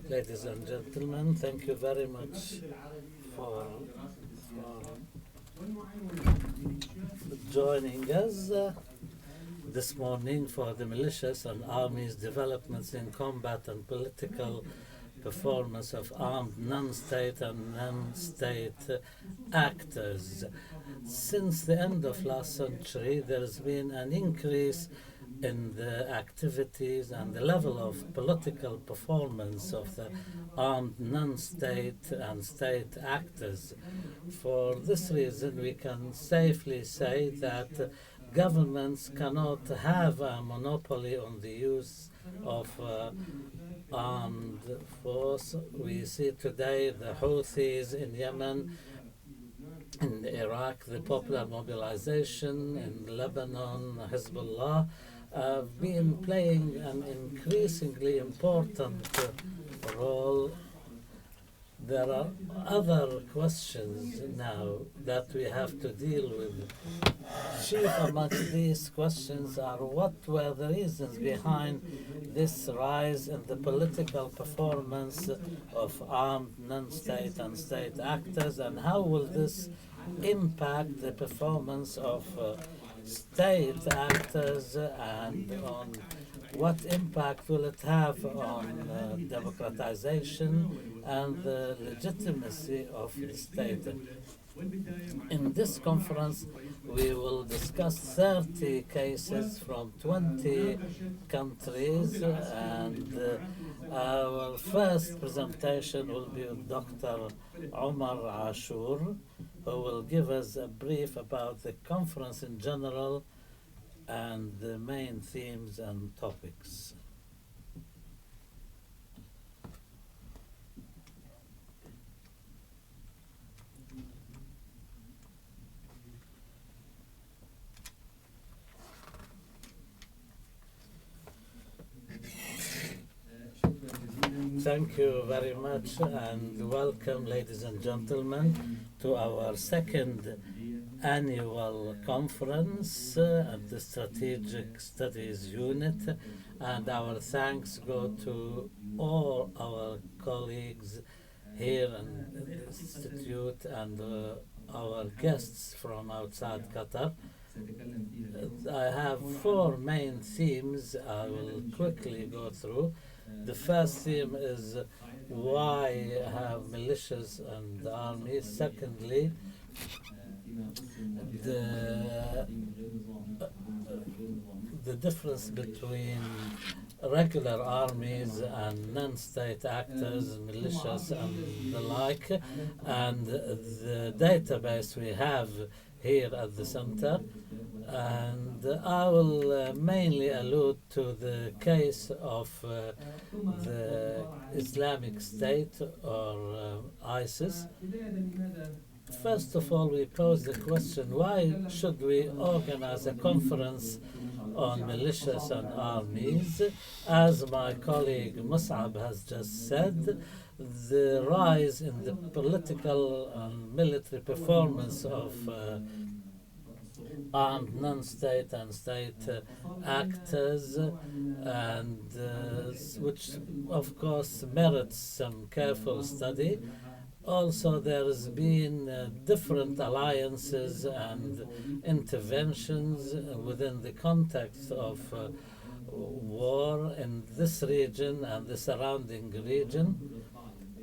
Ladies and gentlemen, thank you very much for joining us this morning for the Militias and Armies developments in combat and political performance of armed non-state and non-state actors. Since the end of last century, there has been an increase in the activities and the level of political performance of the armed non-state and state actors. For this reason, we can safely say that governments cannot have a monopoly on the use of armed force. We see today the Houthis in Yemen, in Iraq, the Popular Mobilization, in Lebanon, Hezbollah, have been playing an increasingly important role. There are other questions now that we have to deal with. Chief amongst these questions are what were the reasons behind this rise in the political performance of armed non-state and state actors, and how will this impact the performance of state actors, and on what impact will it have on democratization and the legitimacy of the state. In this conference, we will discuss 30 cases from 20 countries, and our first presentation will be with Dr. Omar Ashour, who will give us a brief about the conference in general and the main themes and topics. Thank you very much, and welcome, ladies and gentlemen, to our second annual conference at the Strategic Studies Unit, and our thanks go to all our colleagues here in the Institute and our guests from outside Qatar. I have four main themes I will quickly go through. The first theme is why have militias and armies. Secondly, the difference between regular armies and non-state actors, militias and the like, and the database we have here at the center. And I will mainly allude to the case of the Islamic State or ISIS. First of all, we pose the question, why should we organize a conference on militias and armies? As my colleague Mus'ab has just said, the rise in the political and military performance of armed non-state and state actors, and which of course merits some careful study. Also, there has been different alliances and interventions within the context of war in this region and the surrounding region,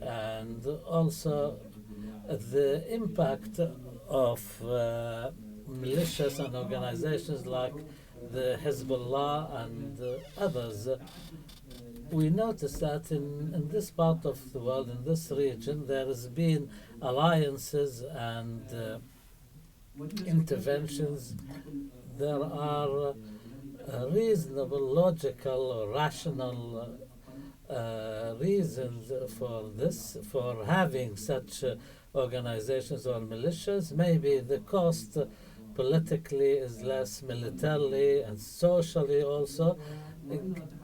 and also the impact of militias and organizations like the Hezbollah and others. We notice that in this part of the world, in this region, there has been alliances and interventions. There are reasonable, logical, or rational reasons for this, for having such organizations or militias. Maybe the cost politically is less, militarily and socially also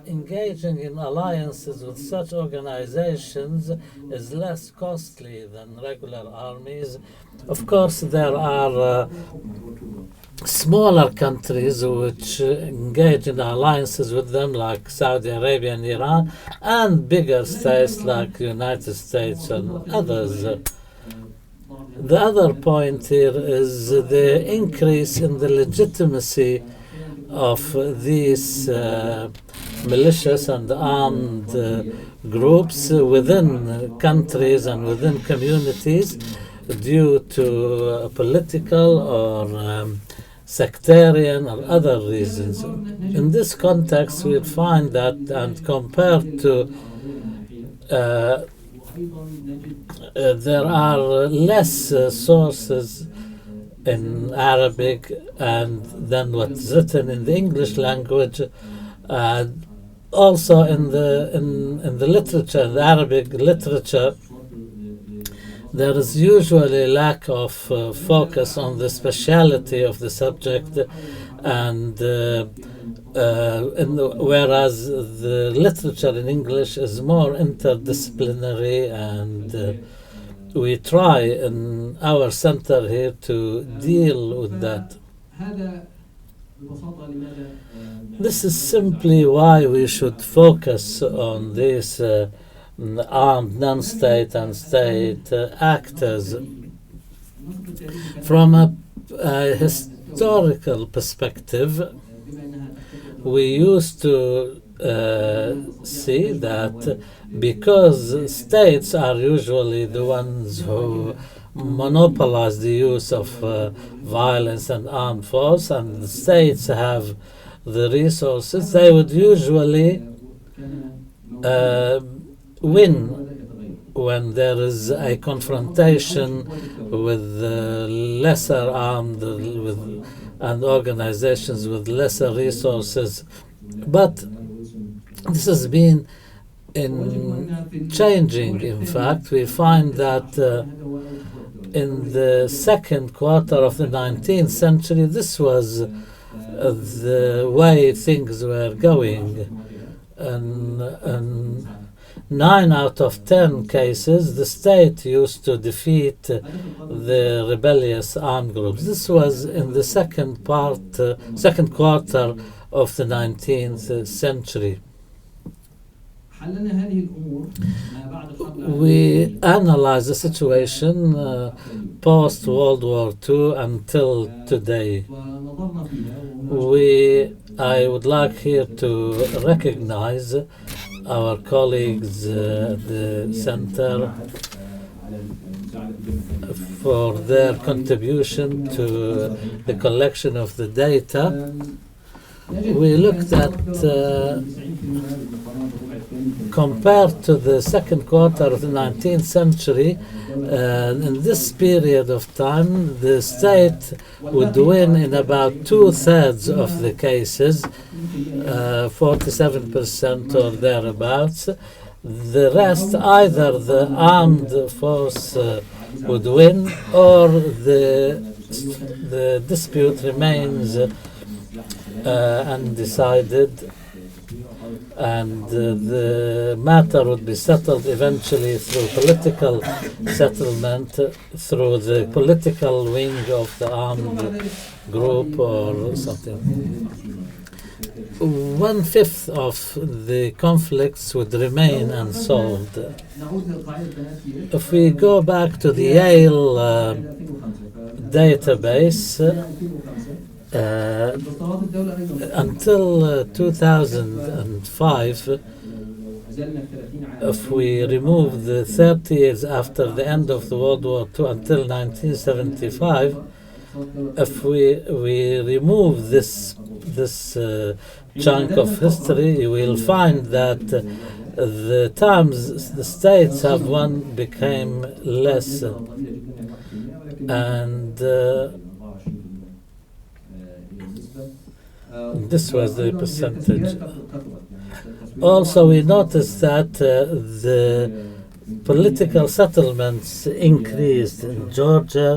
engaging in alliances with such organizations is less costly than regular armies. Of course, there are smaller countries which engage in alliances with them, like Saudi Arabia and Iran, and bigger states like the United States and others. The other point here is the increase in the legitimacy of these militias and armed groups within countries and within communities due to political or sectarian or other reasons. In this context, we find that, and compared to there are less sources in Arabic and than what's written in the English language. Also in the literature, the Arabic literature, there is usually lack of focus on the speciality of the subject, and whereas the literature in English is more interdisciplinary, and we try in our center here to deal with that. This is simply why we should focus on these armed non-state and state actors. From a historical perspective, we used to see that because states are usually the ones who monopolize the use of violence and armed force, and the states have the resources, they would usually win when there is a confrontation with lesser armed and organizations with lesser resources. But this has been changing. In fact, we find that in the second quarter of the 19th century, this was the way things were going. And 9 out of 10 cases, the state used to defeat the rebellious armed groups. This was in the second quarter of the 19th century. We analyze the situation post-World War II until today. I would like here to recognize our colleagues at the center for their contribution to the collection of the data. We looked at, compared to the second quarter of the 19th century, in this period of time, the state would win in about 2/3 of the cases, 47% or thereabouts. The rest, either the armed force would win, or the dispute remains undecided, and the matter would be settled eventually through political settlement, through the political wing of the armed group or something. 1/5 of the conflicts would remain unsolved. If we go back to the Yale database, until 2005, if we remove the 30 years after the end of the World War II until 1975, if we remove this chunk of history, you will find that the times the states have won became less, and this was the percentage. Also, we noticed that the political settlements increased in Georgia,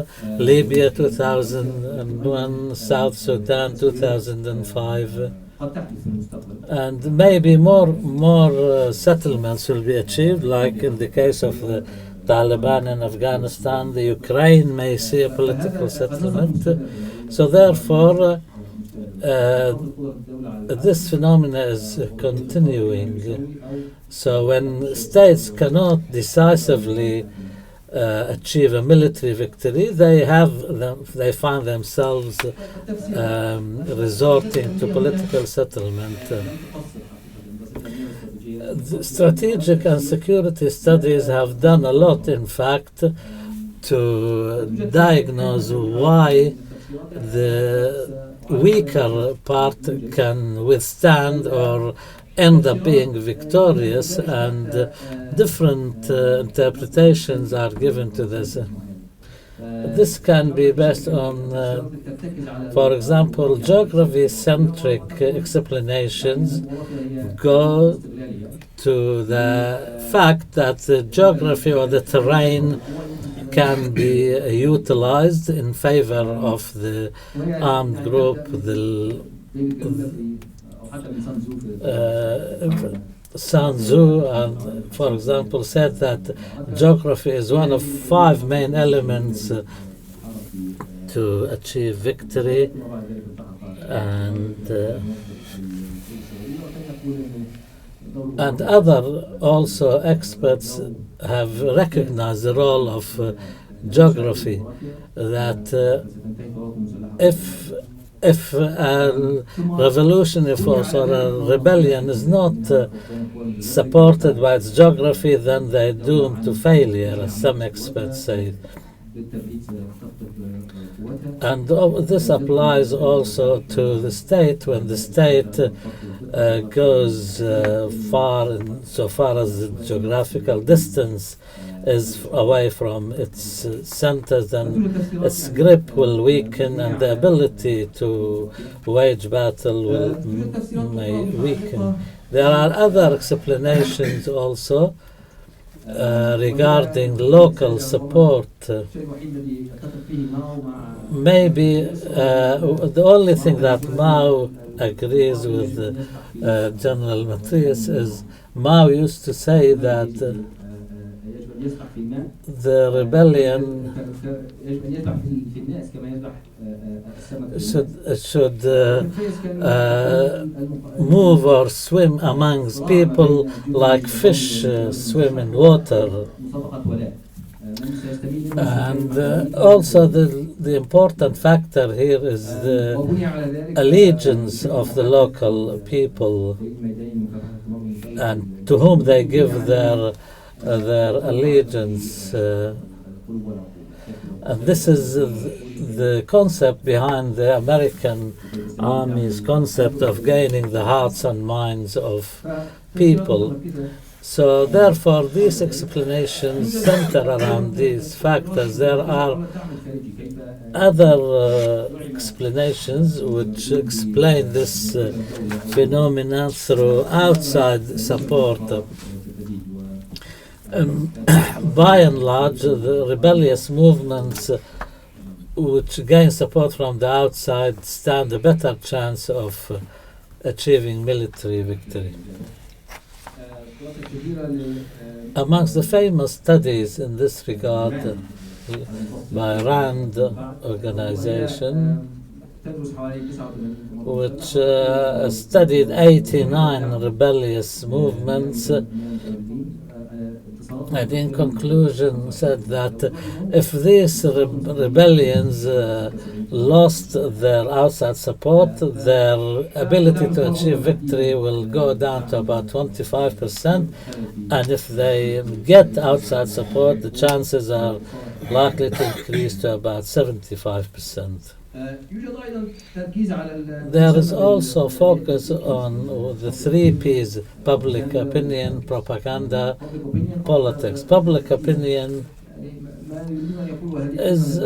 Libya 2001, South Sudan 2005. And maybe more settlements will be achieved, like in the case of the Taliban in Afghanistan. The Ukraine may see a political settlement. So therefore, this phenomena is continuing. So when states cannot decisively achieve a military victory, they find themselves resorting to political settlement. The strategic and security studies have done a lot, in fact, to diagnose why the weaker part can withstand or end up being victorious, and different interpretations are given to this. This can be based on, for example, geography-centric explanations go to the fact that the geography or the terrain can be utilized in favor of the armed group. Sun Tzu, for example, said that geography is one of 5 main elements to achieve victory, and other also experts have recognized the role of geography, that if a revolutionary force or a rebellion is not supported by its geography, then they're doomed to failure, as some experts say. And this applies also to the state. When the state goes far, so far as the geographical distance is away from its centers, then its grip will weaken, and the ability to wage battle may weaken. There are other explanations also regarding local support. Maybe the only thing that Mao agrees with General Matthias is Mao used to say that the rebellion should move or swim amongst people like fish swim in water. And also the important factor here is the allegiance of the local people, and to whom they give their allegiance. And this is the concept behind the American Army's concept of gaining the hearts and minds of people. So therefore, these explanations center around these factors. There are other explanations which explain this phenomenon through outside support. By and large, the rebellious movements which gain support from the outside stand a better chance of achieving military victory. Amongst the famous studies in this regard by RAND organization, which studied 89 rebellious movements, and in conclusion said that if these rebellions lost their outside support, their ability to achieve victory will go down to about 25%, and if they get outside support, the chances are likely to increase to about 75%. There is also focus on the 3 P's: public opinion, propaganda, politics. Public opinion is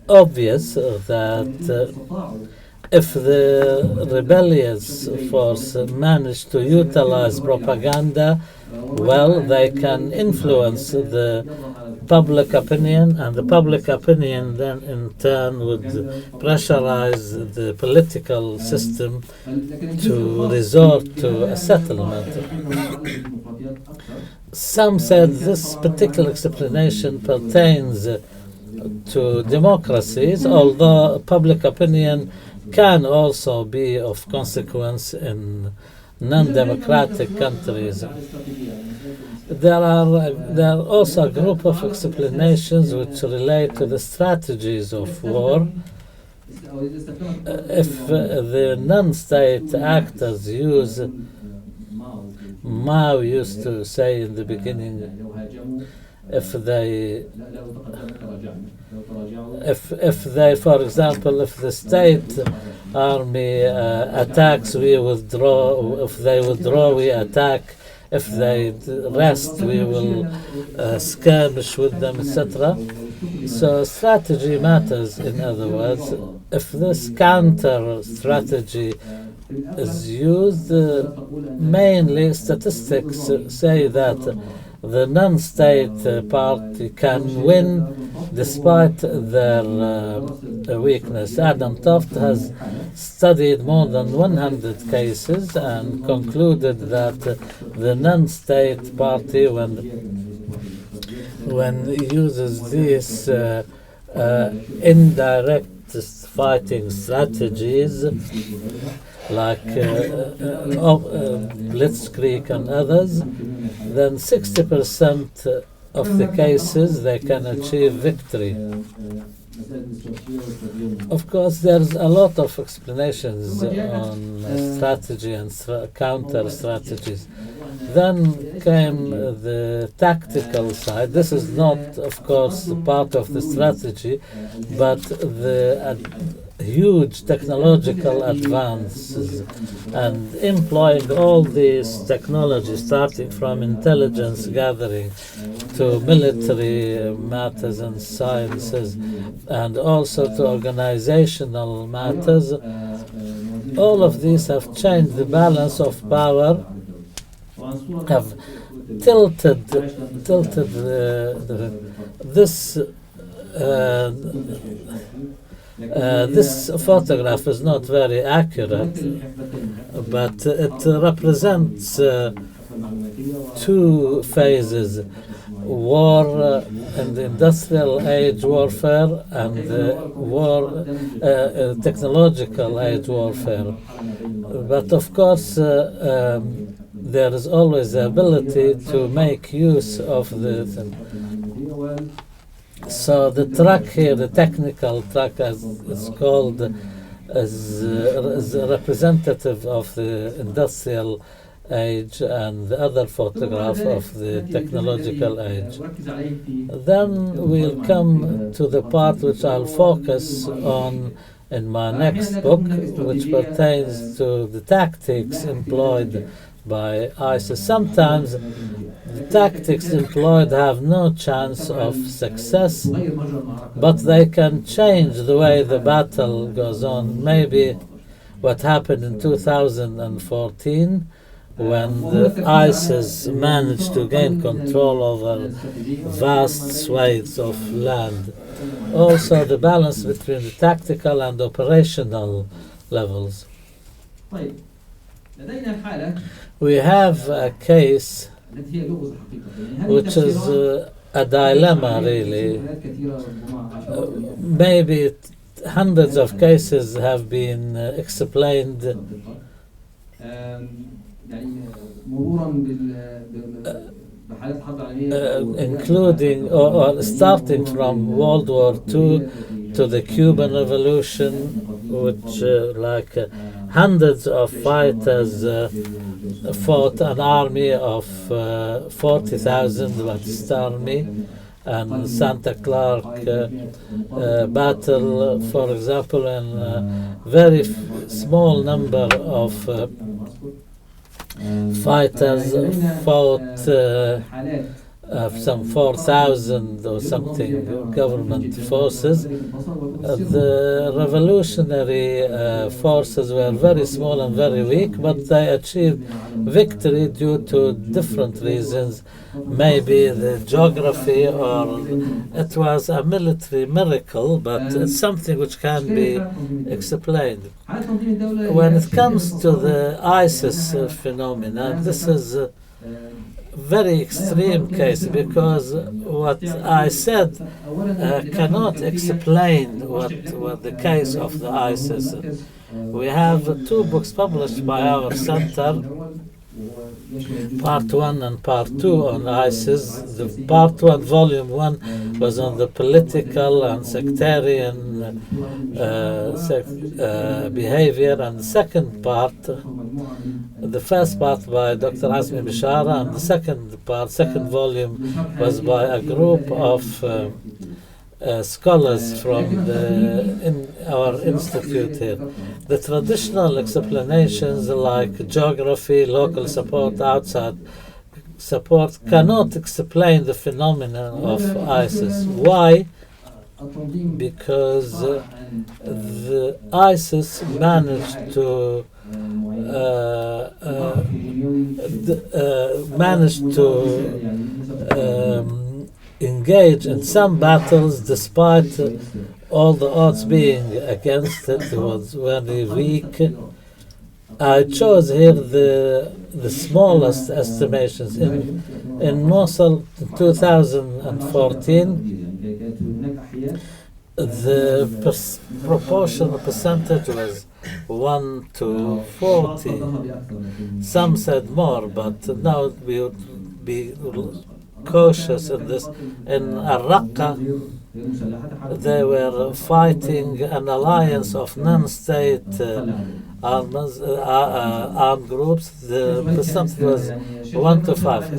obvious that if the rebellious force manage to utilize propaganda, well, they can influence the public opinion, and the public opinion then in turn would pressurize the political system to resort to a settlement. Some said this particular explanation pertains to democracies, although public opinion can also be of consequence in non-democratic countries. There are also a group of explanations which relate to the strategies of war. If the non-state actors use, Mao used to say in the beginning, if they, for example, if the state army attacks, we withdraw. If they withdraw, we attack. If they rest, we will skirmish with them, etc. So strategy matters, in other words. If this counter strategy is used, mainly statistics say that the non-state party can win despite their weakness. Adam Toft has studied more than 100 cases and concluded that the non-state party, when it uses these indirect fighting strategies like Blitzkrieg and others, then 60% of the cases they can achieve victory. Of course, there's a lot of explanations on strategy and counter strategies. Then came the tactical side. This is not, of course, part of the strategy, but the huge technological advances and employing all these technologies, starting from intelligence gathering to military matters and sciences, and also to organizational matters. All of these have changed the balance of power, have tilted this photograph is not very accurate, but it represents two phases: war and industrial age warfare, and technological age warfare. But of course, there is always the ability to make use of the. So the track here, the technical track, as it's called, is representative of the industrial age, and the other photograph of the technological age. Then we'll come to the part which I'll focus on in my next book, which pertains to the tactics employed by ISIS. Sometimes the tactics employed have no chance of success, but they can change the way the battle goes on. Maybe what happened in 2014, when the ISIS managed to gain control over vast swathes of land. Also the balance between the tactical and operational levels. We have a case which is a dilemma, really. Maybe hundreds of cases have been explained, including or starting from World War II to the Cuban Revolution, which hundreds of fighters fought an army of 40,000, Batista Army, and Santa Clark battle, for example, and a very small number of fighters fought some 4,000 or something government forces. The revolutionary forces were very small and very weak, but they achieved victory due to different reasons. Maybe the geography, or it was a military miracle, but it's something which can be explained. When it comes to the ISIS phenomena, this is a very extreme case, because what I said cannot explain what the case of the ISIS. We have 2 books published by our center, Part 1 and Part 2 on ISIS. The Part 1, Volume 1, was on the political and sectarian behavior, and the second part, the first part by Dr. Azmi Bishara, and the second volume was by a group of scholars from our institute here. The traditional explanations like geography, local support, outside support cannot explain the phenomenon of ISIS. Why? Because the ISIS managed to engage in some battles despite all the odds being against it. It was very weak. I chose here the smallest estimations. In Mosul in 2014, the proportional percentage was 1 to 40. Some said more, but now we would be cautious in this. In Al-Raqqa, they were fighting an alliance of non-state armed groups. The percentage was 1 to 5.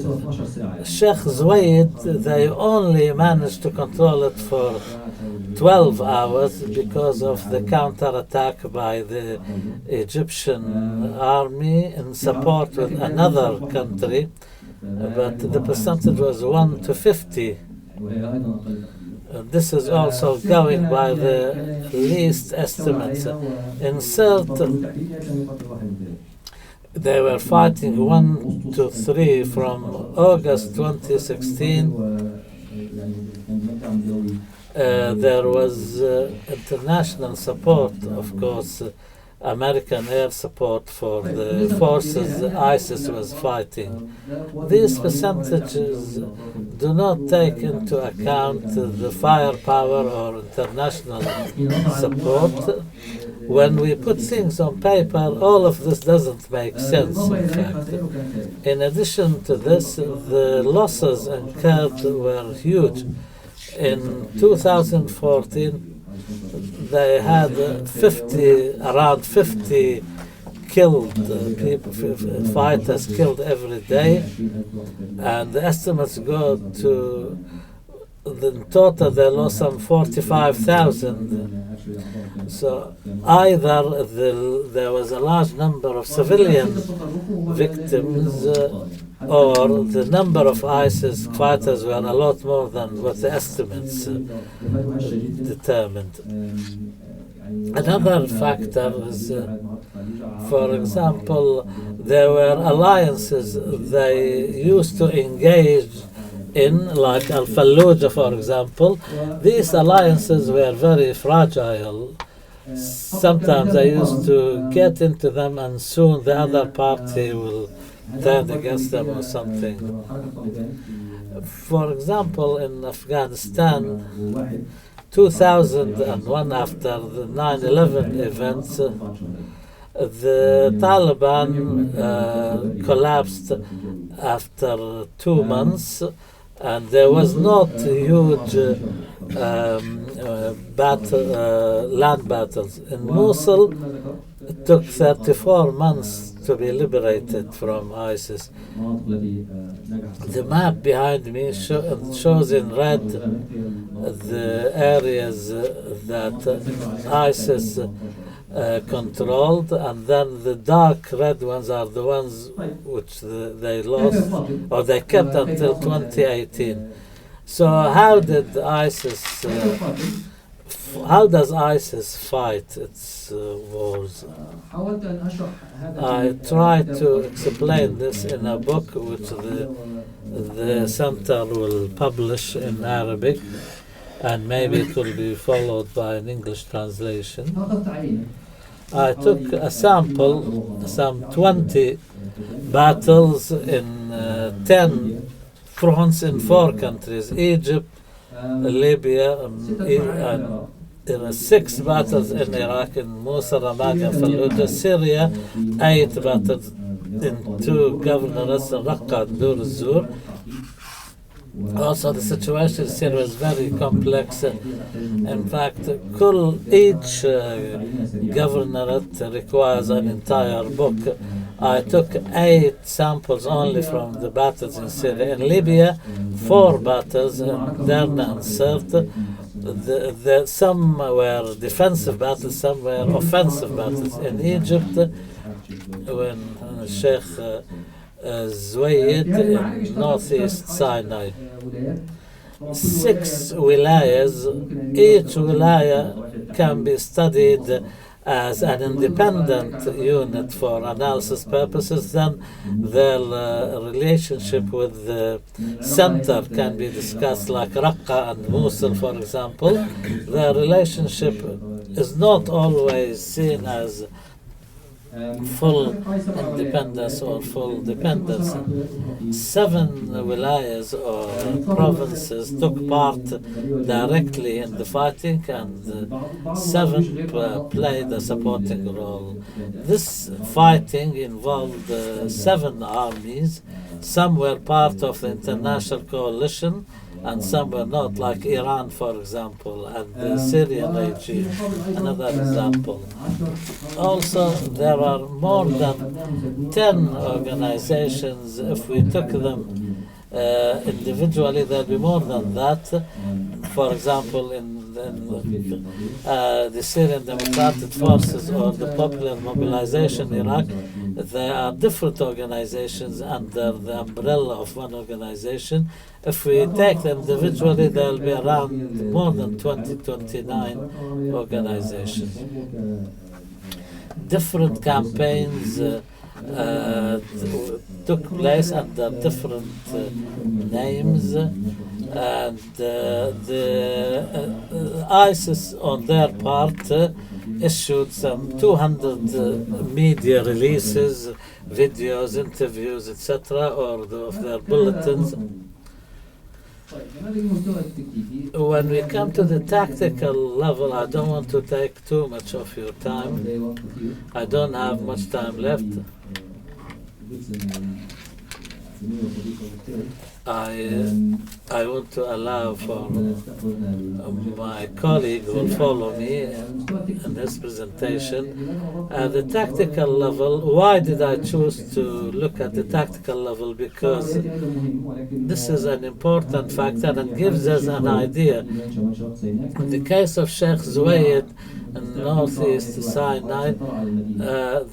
Sheikh Zuwaid, they only managed to control it for 12 hours because of the counterattack by the Egyptian army in support with another country. But the percentage was 1 to 50. This is also going by the least estimates. In certain, they were fighting 1 to 3 from August 2016. There was international support, of course, American air support for the forces ISIS was fighting. These percentages do not take into account the firepower or international support. When we put things on paper, all of this doesn't make sense, in fact. In addition to this, the losses incurred were huge. In 2014, they had around 50 killed people, fighters killed every day, and the estimates go to, in total they lost some 45,000. So either there was a large number of civilian victims, or the number of ISIS fighters were a lot more than what the estimates determined. Another factor is, for example, there were alliances they used to engage in, like Al-Fallujah, for example. These alliances were very fragile. Sometimes they used to get into them and soon the other party will turn against them or something. For example, in Afghanistan, 2001, after the 9/11 events, the Taliban collapsed after 2 months, and there was not huge land battles. In Mosul, it took 34 months to be liberated from ISIS. The map behind me shows in red the areas that ISIS controlled, and then the dark red ones are the ones which they lost or they kept until 2018. So how did ISIS? How does ISIS fight its wars? I tried to explain this in a book which the center will publish in Arabic, and maybe it will be followed by an English translation. I took a sample, some 20 battles in 10 fronts in 4 countries: Egypt, Libya, and 6 battles in Iraq, in Mosul, Ramadi, and Fallujah; Syria, 8 battles in 2 governorates, Raqqa and Dur al-Zur. Also, the situation in Syria is very complex. In fact, each governorate requires an entire book. I took 8 samples only from the battles in Syria. In Libya, 4 battles, Derna and Sirte. Some were defensive battles, some were offensive battles. In Egypt, when Sheikh Zuwayd in northeast Sinai. 6 wilayas. Each wilaya can be studied as an independent unit for analysis purposes. Then their relationship with the center can be discussed, like Raqqa and Mosul, for example. Their relationship is not always seen as full independence or full dependence. 7 wilayas or provinces took part directly in the fighting, and 7 played a supporting role. This fighting involved 7 armies. Some were part of the international coalition, and some were not, like Iran, for example, and the Syrian regime, another example. Also, there are more than 10 organizations. If we took them individually, there'll be more than that. For example, in the Syrian Democratic Forces or the Popular Mobilization Iraq, there are different organizations under the umbrella of one organization. If we take them individually, there will be around more than 29 organizations. Different campaigns took place under different names, and the ISIS on their part issued some 200 media releases, videos, interviews, etc., of their bulletins. When we come to the tactical level, I don't want to take too much of your time. I don't have much time left. I want to allow for my colleague who will follow me in this presentation. At the tactical level, why did I choose to look at the tactical level? Because this is an important factor and gives us an idea. In the case of Sheikh Zuwayd in northeast Sinai,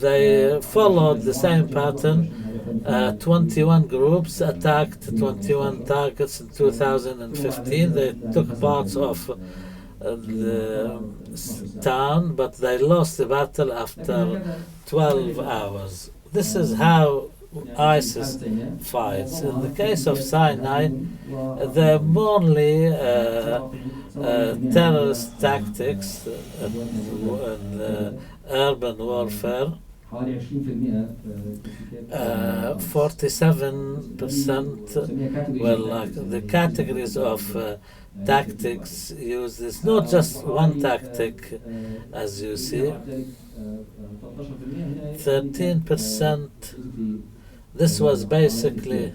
they followed the same pattern. 21 groups attacked 21 targets in 2015. They took parts of the town, but they lost the battle after 12 hours. This is how ISIS fights. In the case of Sinai, they're mainly terrorist tactics and urban warfare. 47% were like the categories of tactics used. It's not just one tactic, as you see. 13%. This was basically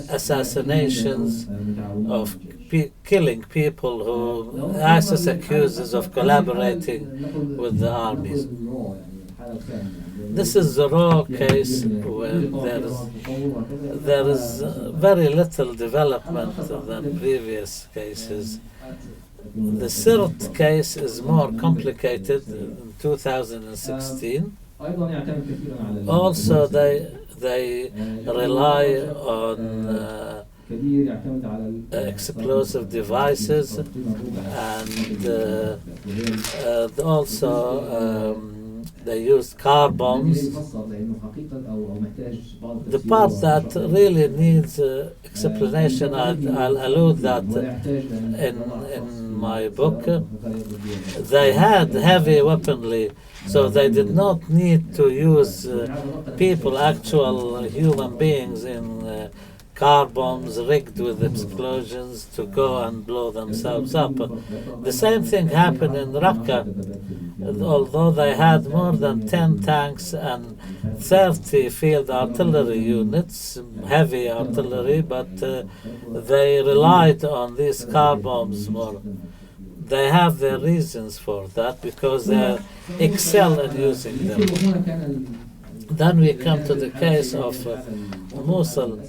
assassinations of killing people who ISIS accuses of collaborating with the armies. This is the raw case where there is very little development than previous cases. The third case is more complicated in 2016. Also, they rely on explosive devices, and also they used car bombs. The part that really needs explanation, I'll allude that in my book. They had heavy weaponry, so they did not need to use people, actual human beings, in car bombs rigged with explosions to go and blow themselves up. The same thing happened in Raqqa. Although they had more than 10 tanks and 30 field artillery units, heavy artillery, but they relied on these car bombs more. They have their reasons for that because they excel in using them. Then we come to the case of Mosul.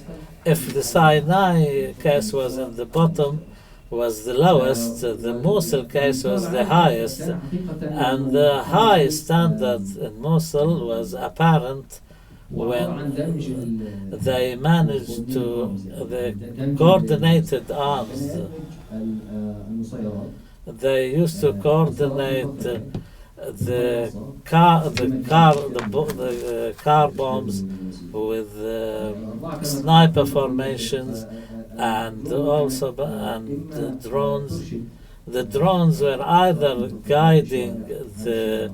If the Sinai case was in the bottom, was the lowest, the Mosul case was the highest, and the high standard in Mosul was apparent when they managed to, the coordinated arms, they used to coordinate the car bombs with sniper formations and also drones. The drones were either guiding the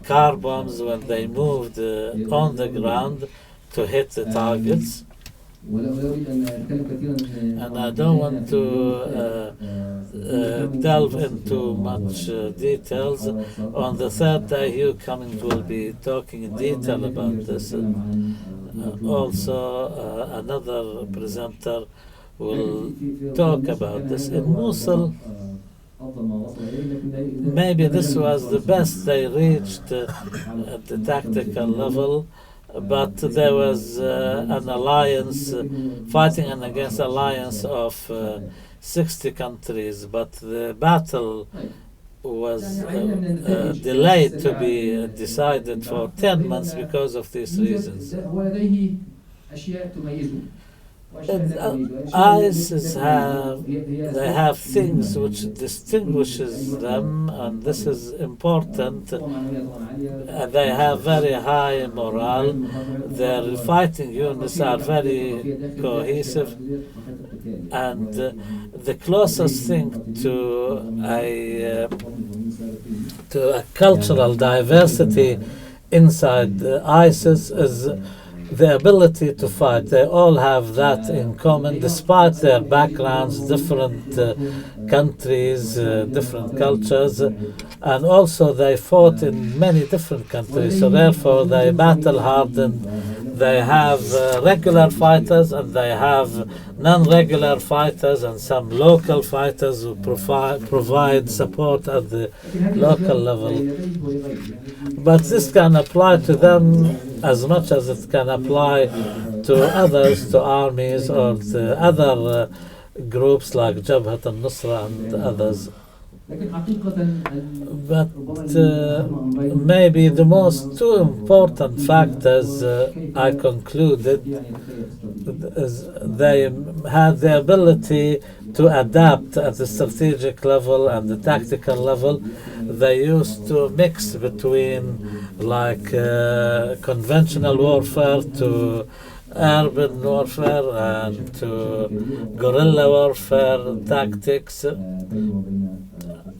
car bombs when they moved on the ground to hit the targets. And I don't want to delve into much details. On the third day, Hugh Cummings will be talking in detail about this. Also, another presenter will talk about this. In Mosul, maybe this was the best they reached at the tactical level. But there was an alliance, fighting against alliance of 60 countries, but the battle was delayed to be decided for 10 months because of these reasons. ISIS have things which distinguishes them, and this is important. They have very high morale. Their fighting units are very cohesive, and the closest thing to a cultural diversity inside ISIS is the ability to fight. They all have that in common, despite their backgrounds, different countries, different cultures, and also they fought in many different countries, so therefore they battle hardened. They have regular fighters and they have non-regular fighters and some local fighters who provide support at the local level. But this can apply to them as much as it can apply to others, to armies or to other groups like Jabhat al-Nusra and others. But maybe the most two important factors I concluded is they had the ability to adapt at the strategic level and the tactical level. They used to mix between like conventional warfare to urban warfare and to guerrilla warfare tactics.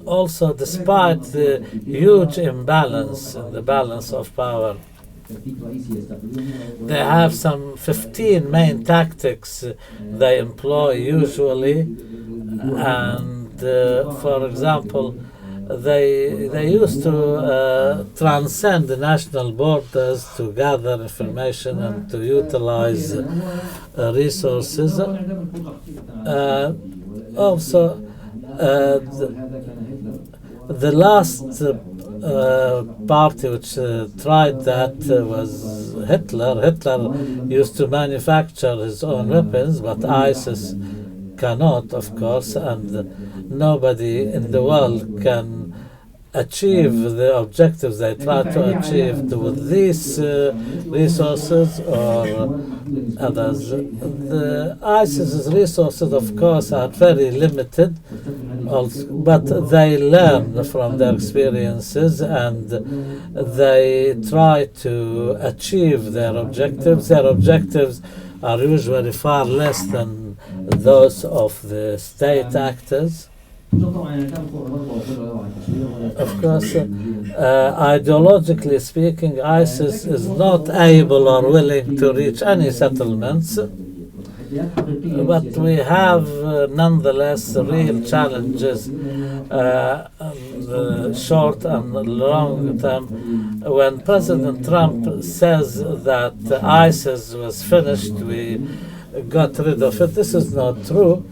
Also, despite the huge imbalance in the balance of power, they have some 15 main tactics they employ usually, and for example, they used to transcend the national borders to gather information and to utilize resources. Also, the last party which tried that was Hitler. Hitler used to manufacture his own weapons, but ISIS cannot, of course, and nobody in the world can achieve the objectives they try to achieve with these resources or others. The ISIS's resources, of course, are very limited, also, but they learn from their experiences and they try to achieve their objectives. Their objectives are usually far less than those of the state actors. Of course, ideologically speaking, ISIS is not able or willing to reach any settlements, but we have nonetheless real challenges in the short and long term. When President Trump says that ISIS was finished, we got rid of it, this is not true.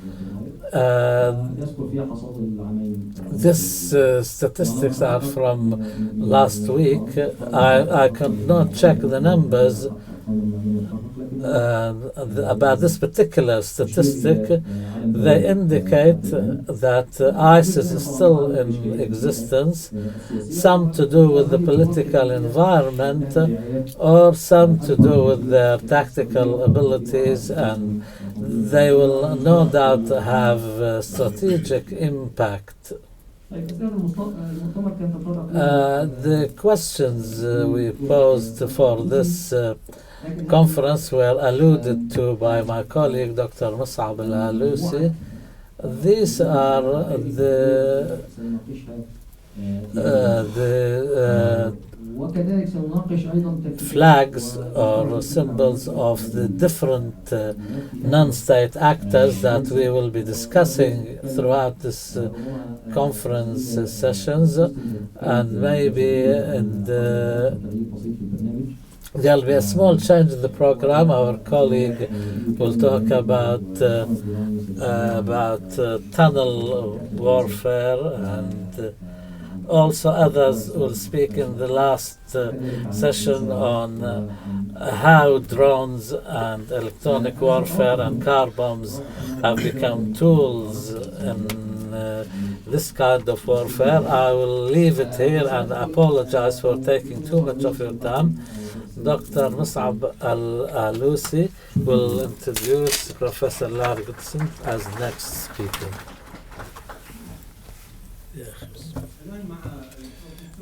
This statistics are from last week. I cannot check the numbers about this particular statistic. They indicate that ISIS is still in existence, some to do with the political environment or some to do with their tactical abilities, and they will no doubt have strategic impact. The questions we posed for this conference were alluded to by my colleague Dr. Mus'ab al-Alusi. These are the flags or symbols of the different non-state actors that we will be discussing throughout this conference sessions, and maybe there'll be a small change in the program. Our colleague will talk about tunnel warfare, and also others will speak in the last session on how drones and electronic warfare and car bombs have become tools in this kind of warfare. I will leave it here and apologize for taking too much of your time. Dr. Mus'ab al-Alusi will introduce Professor Larry Goodson as next speaker.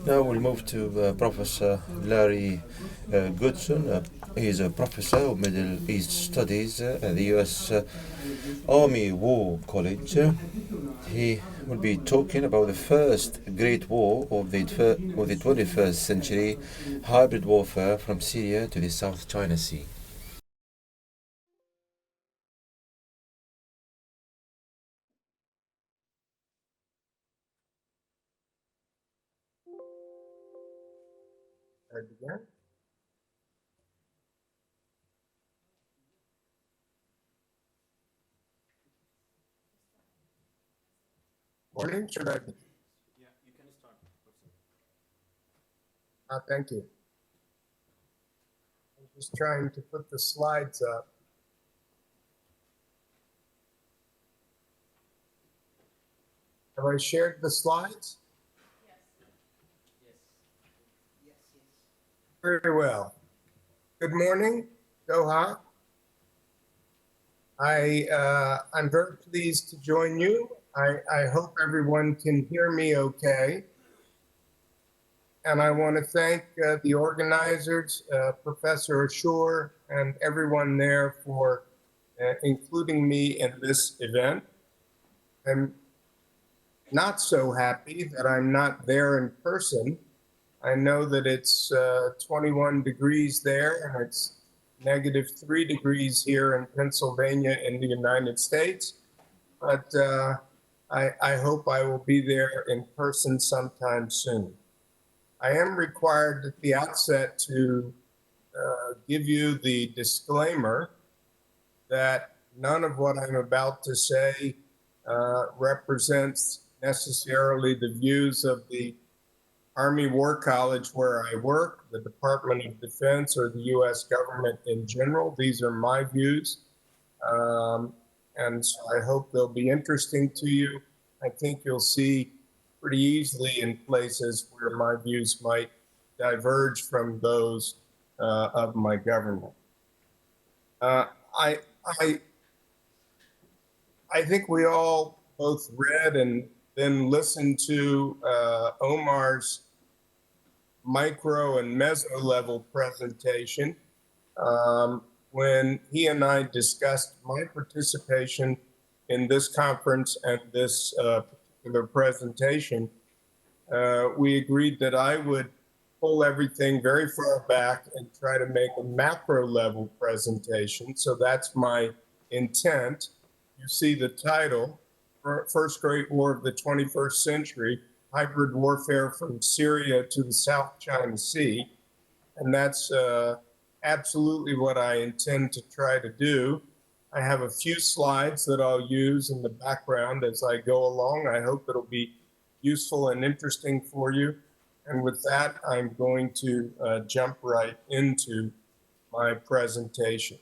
Now we'll move to Professor Larry Goodson. He is a professor of Middle East Studies at the U.S. Army War College. He will be talking about the first great war of the 21st century, hybrid warfare from Syria to the South China Sea. Morning, should I? Yeah, you can start. Thank you. I'm just trying to put the slides up. Have I shared the slides? Yes. Very well. Good morning, Doha. I'm very pleased to join you. I hope everyone can hear me okay. And I want to thank the organizers, Professor Ashour, and everyone there for including me in this event. I'm not so happy that I'm not there in person. I know that it's 21 degrees there and it's -3 degrees here in Pennsylvania in the United States. But I hope I will be there in person sometime soon. I am required at the outset to give you the disclaimer that none of what I'm about to say represents necessarily the views of the Army War College where I work, the Department of Defense, or the U.S. government in general. These are my views. And so I hope they'll be interesting to you. I think you'll see pretty easily in places where my views might diverge from those of my government. I, I, I think we all both read and then listened to Omar's micro and meso level presentation when he and I discussed my participation in this conference and this particular presentation. We agreed that I would pull everything very far back and try to make a macro level presentation. So that's my intent. You see the title, First Great War of the 21st Century, Hybrid Warfare from Syria to the South China Sea. And that's absolutely what I intend to try to do. I have a few slides that I'll use in the background as I go along. I hope it'll be useful and interesting for you. And with that, I'm going to jump right into my presentation.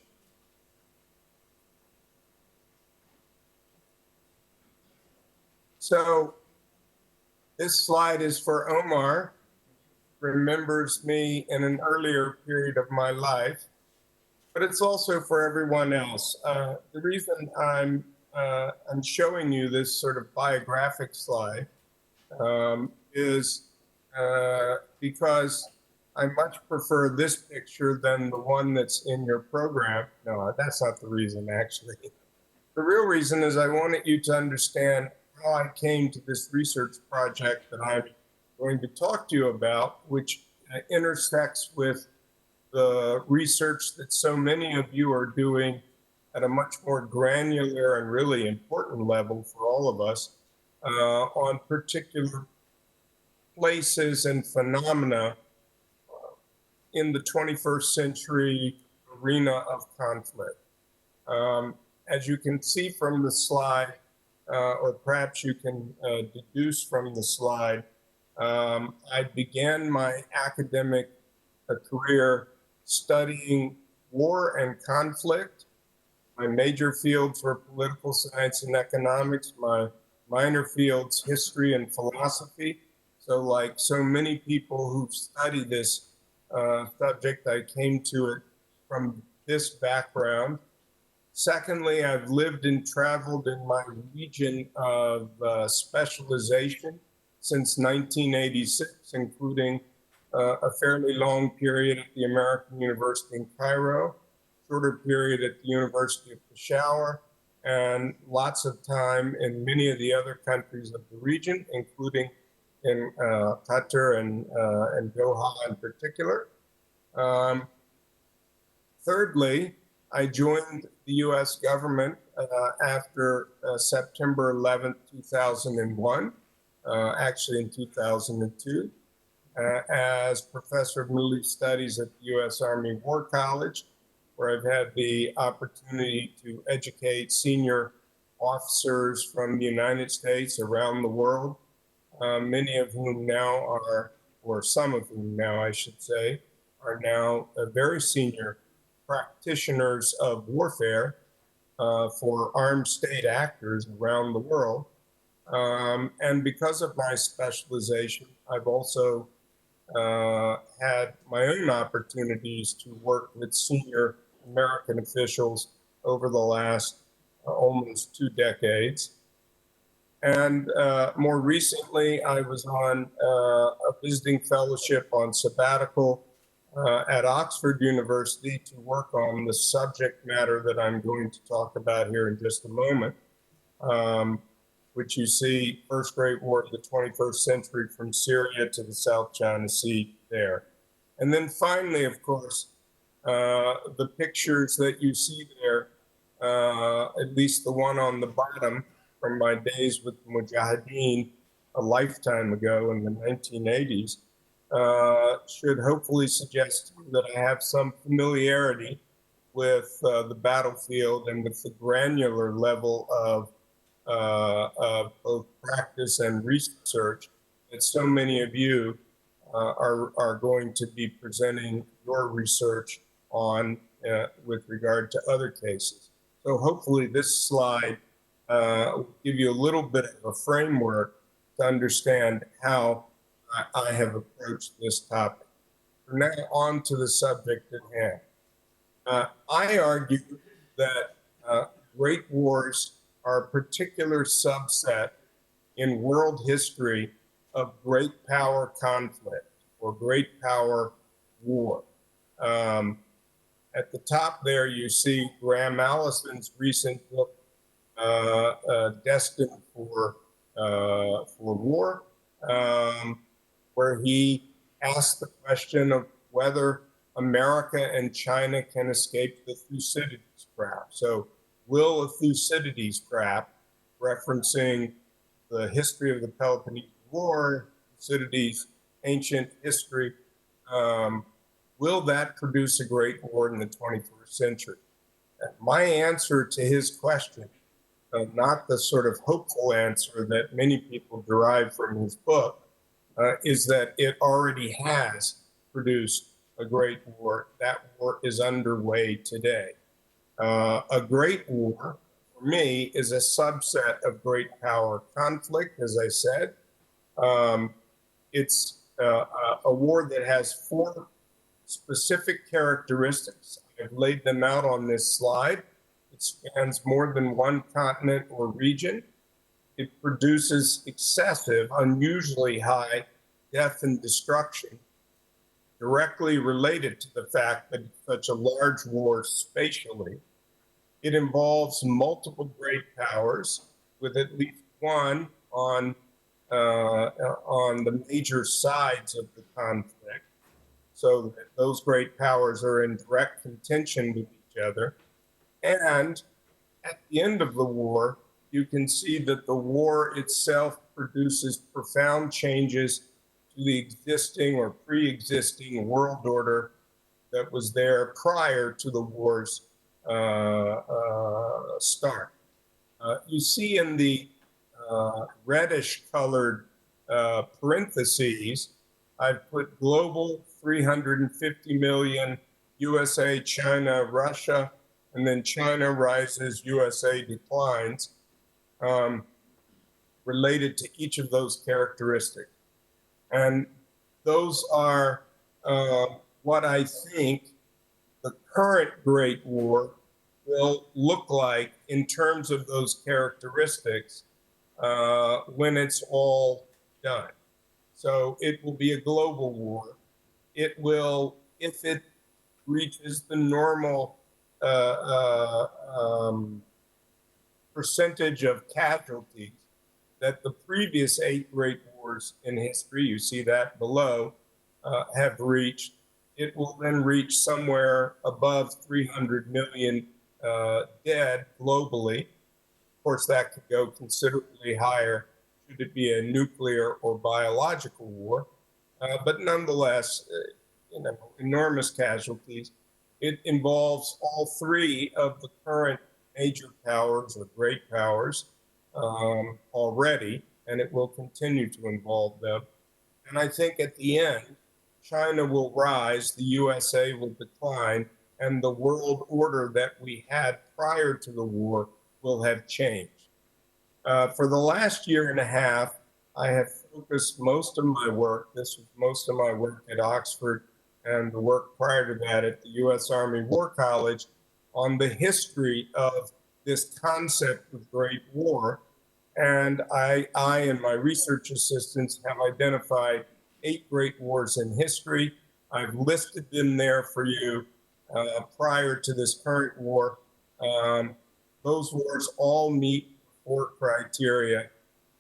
So this slide is for Omar, remembers me in an earlier period of my life, but it's also for everyone else. The reason I'm showing you this sort of biographic slide is because I much prefer this picture than the one that's in your program. No, that's not the reason, actually. The real reason is I wanted you to understand how I came to this research project that I'm going to talk to you about, which intersects with the research that so many of you are doing at a much more granular and really important level for all of us on particular places and phenomena in the 21st century arena of conflict. As you can see from the slide, or perhaps you can deduce from the slide, I began my academic career studying war and conflict. My major fields were political science and economics. My minor fields, history and philosophy. So like so many people who study this subject, I came to it from this background. Secondly, I've lived and traveled in my region of specialization since 1986, including a fairly long period at the American University in Cairo, shorter period at the University of Ashour, and lots of time in many of the other countries of the region, including in Qatar and Doha in particular. Thirdly, I joined the US government after September 11th, 2001, actually in 2002, as professor of Middle East Studies at the US Army War College, where I've had the opportunity to educate senior officers from the United States around the world, many of whom now are, or some of whom now I should say, are now very senior practitioners of warfare for armed state actors around the world. And because of my specialization, I've also had my own opportunities to work with senior American officials over the last almost 2 decades. And more recently, I was on a visiting fellowship on sabbatical at Oxford University to work on the subject matter that I'm going to talk about here in just a moment, which you see, First Great War of the 21st Century from Syria to the South China Sea there. And then finally, of course, the pictures that you see there, at least the one on the bottom from my days with Mujahideen a lifetime ago in the 1980s, should hopefully suggest that I have some familiarity with the battlefield and with the granular level of both practice and research that so many of you are going to be presenting your research on with regard to other cases. So hopefully this slide give you a little bit of a framework to understand how I have approached this topic. From now on to the subject at hand. I argue that great wars are a particular subset in world history of great power conflict or great power war. At the top there, you see Graham Allison's recent book, Destined for War, where he asked the question of whether America and China can escape the Thucydides trap. So will a Thucydides trap, referencing the history of the Peloponnesian War, Thucydides' ancient history, will that produce a great war in the 21st century? My answer to his question, not the sort of hopeful answer that many people derive from his book, is that it already has produced a great war. That war is underway today. A great war, for me, is a subset of great power conflict, as I said. It's a war that has four specific characteristics. I've laid them out on this slide. It spans more than one continent or region. It produces excessive, unusually high death and destruction, directly related to the fact that it's such a large war spatially. It involves multiple great powers, with at least one on the major sides of the conflict, so that those great powers are in direct contention with each other. And at the end of the war, you can see that the war itself produces profound changes to the existing or pre-existing world order that was there prior to the war's start. You see in the reddish colored parentheses, I've put global 350 million, USA, China, Russia, and then China rises, USA declines, related to each of those characteristics. And those are what I think the current Great War will look like in terms of those characteristics when it's all done. So it will be a global war. It will, if it reaches the normal percentage of casualties that the previous 8 great wars in history, you see that below, have reached, it will then reach somewhere above 300 million dead globally. Of course, that could go considerably higher should it be a nuclear or biological war, but nonetheless, enormous casualties. It involves all 3 of the current major powers or great powers already, and it will continue to involve them. And I think at the end, China will rise, the USA will decline, and the world order that we had prior to the war will have changed. For the last year and a half, I have focused most of my work, this was most of my work at Oxford and the work prior to that at the US Army War College, on the history of this concept of great war. And I and my research assistants have identified 8 great wars in history. I've listed them there for you prior to this current war. Those wars all meet 4 criteria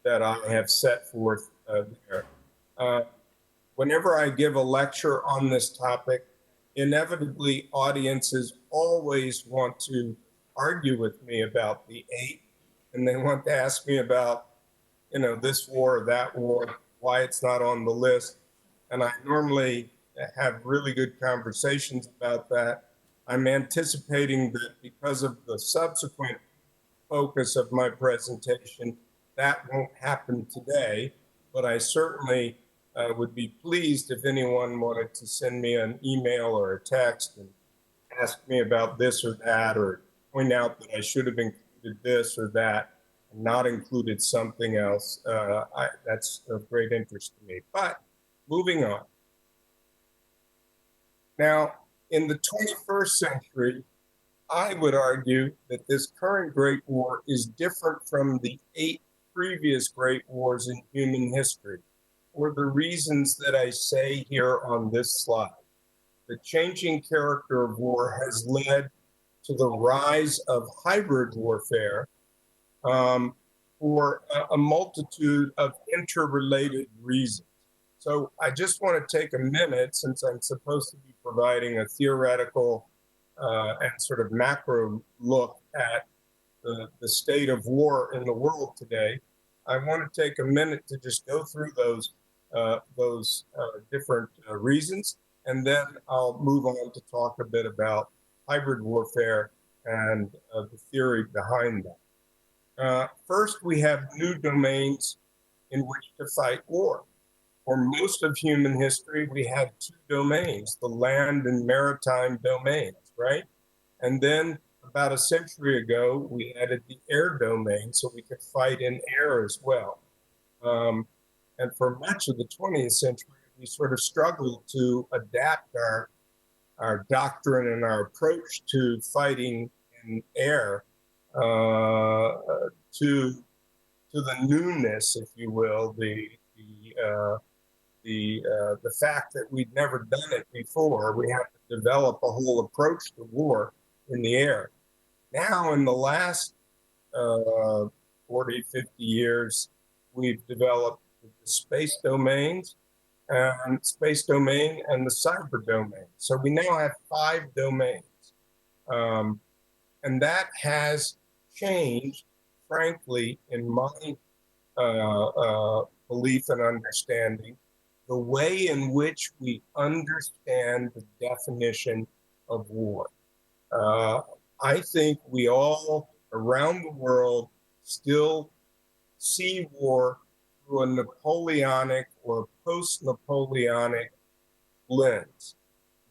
that I have set forth there. Whenever I give a lecture on this topic, inevitably audiences always want to argue with me about the 8, and they want to ask me about, this war or that war, why it's not on the list. And I normally have really good conversations about that. I'm anticipating that because of the subsequent focus of my presentation, that won't happen today, but I certainly would be pleased if anyone wanted to send me an email or a text and ask me about this or that, or point out that I should have included this or that. not included something else, that's of great interest to me. But moving on. Now, in the 21st century, I would argue that this current Great War is different from the 8 previous Great Wars in human history, for the reasons that I say here on this slide. The changing character of war has led to the rise of hybrid warfare for a multitude of interrelated reasons. So I just want to take a minute, since I'm supposed to be providing a theoretical and sort of macro look at the state of war in the world today. I want to take a minute to just go through those different reasons, and then I'll move on to talk a bit about hybrid warfare and the theory behind that. First, we have new domains in which to fight war. For most of human history, we had 2 domains, the land and maritime domains, right? And then about a century ago, we added the air domain so we could fight in air as well. And for much of the 20th century, we sort of struggled to adapt our doctrine and our approach to fighting in air to the newness, if you will, the fact that we'd never done it before. We have to develop a whole approach to war in the air. Now, in the last 40, 50 years, we've developed the space domains and the cyber domain. So we now have 5 domains. And that has changed, frankly, in my belief and understanding, the way in which we understand the definition of war. I think we all around the world still see war through a Napoleonic or post-Napoleonic lens.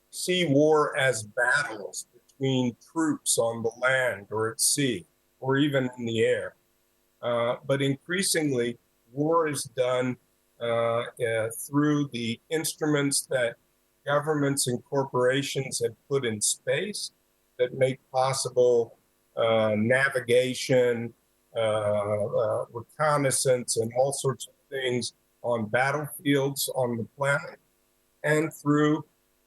See war as battles between troops on the land or at sea or even in the air. But increasingly, war is done through the instruments that governments and corporations have put in space that make possible navigation, reconnaissance, and all sorts of things on battlefields on the planet, and through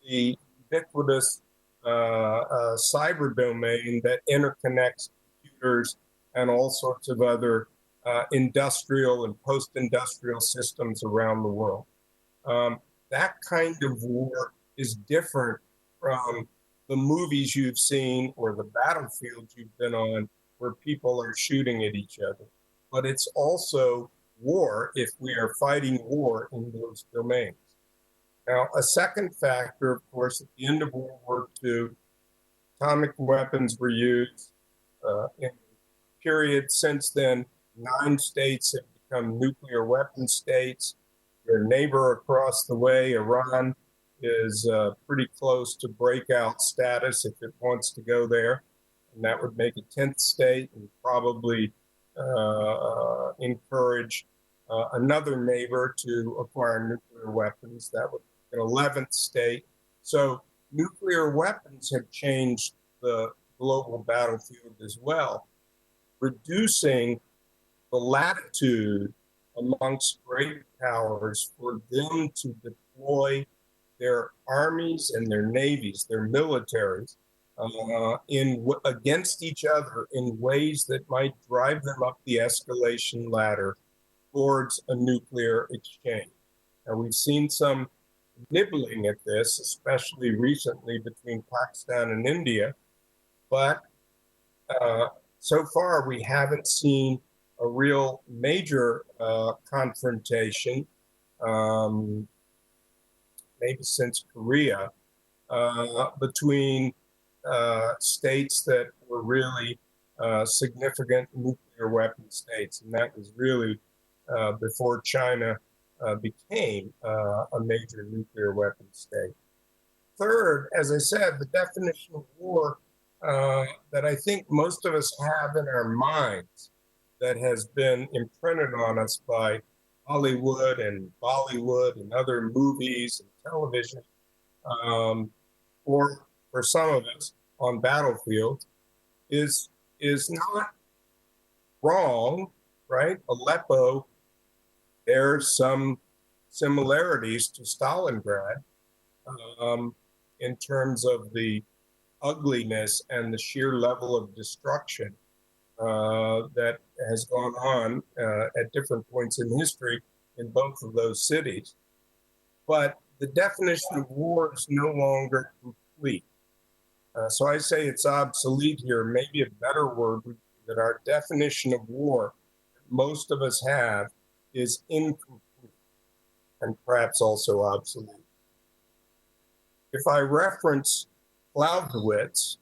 the ubiquitous cyber domain that interconnects computers and all sorts of other industrial and post-industrial systems around the world. That kind of war is different from the movies you've seen or the battlefields you've been on where people are shooting at each other. But it's also war if we are fighting war in those domains. Now, a second factor, of course, at the end of World War II, atomic weapons were used. In the period since then, 9 states have become nuclear weapon states. Your neighbor across the way, Iran, is pretty close to breakout status if it wants to go there. And that would make a 10th state and probably encourage another neighbor to acquire nuclear weapons. That would be an 11th state. So nuclear weapons have changed the global battlefield as well, reducing the latitude amongst great powers for them to deploy their armies and their navies, their militaries, against each other in ways that might drive them up the escalation ladder towards a nuclear exchange. Now, we've seen some nibbling at this, especially recently between Pakistan and India, but so far we haven't seen a real major confrontation, maybe since Korea, between states that were really significant nuclear weapon states. And that was really before China became a major nuclear weapon state. Third, as I said, the definition of war that I think most of us have in our minds, that has been imprinted on us by Hollywood and Bollywood and other movies and television, or for some of us on battlefields, is not wrong, right? Aleppo bears some similarities to Stalingrad in terms of the ugliness and the sheer level of destruction that has gone on at different points in history in both of those cities. But the definition of war is no longer complete. So I say it's obsolete here. Maybe a better word would be that our definition of war, that most of us have, is incomplete and perhaps also obsolete. If I reference Clausewitz,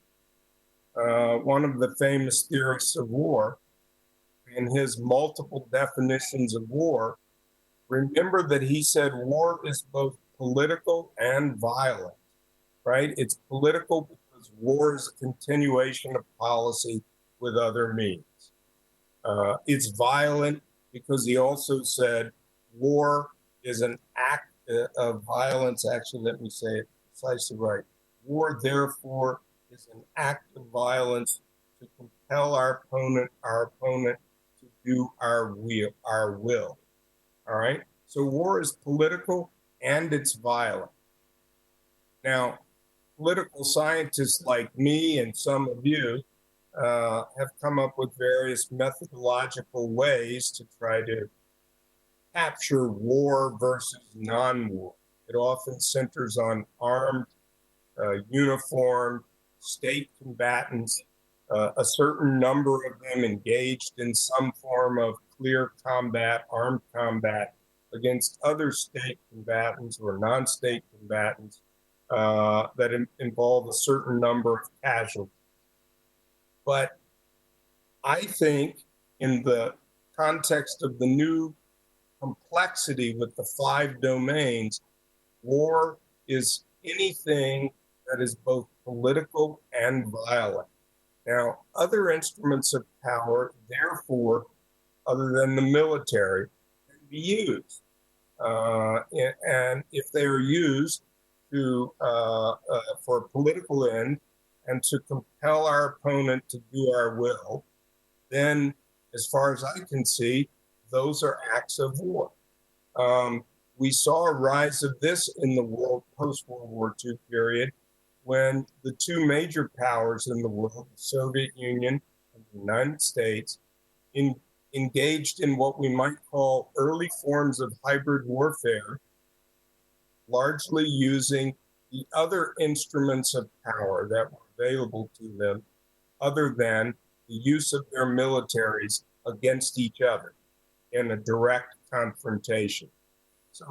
one of the famous theorists of war, in his multiple definitions of war, remember that he said war is both political and violent, right? It's political because war is a continuation of policy with other means. It's violent because he also said war is an act of violence. Actually, let me say it precisely right. War, therefore, is an act of violence to compel our opponent to do our will. All right? So war is political and it's violent. Now, political scientists like me and some of you have come up with various methodological ways to try to capture war versus non-war. It often centers on armed, uniformed state combatants, a certain number of them engaged in some form of clear combat, armed combat against other state combatants or non-state combatants that involve a certain number of casualties. But I think in the context of the new complexity with the 5 domains, war is anything that is both political and violent. Now, other instruments of power, therefore, other than the military, can be used. And if they are used for a political end and to compel our opponent to do our will, then, as far as I can see, those are acts of war. We saw a rise of this in the world post-World War II period when the 2 major powers in the world, the Soviet Union and the United States, engaged in what we might call early forms of hybrid warfare, largely using the other instruments of power that were available to them, other than the use of their militaries against each other in a direct confrontation. So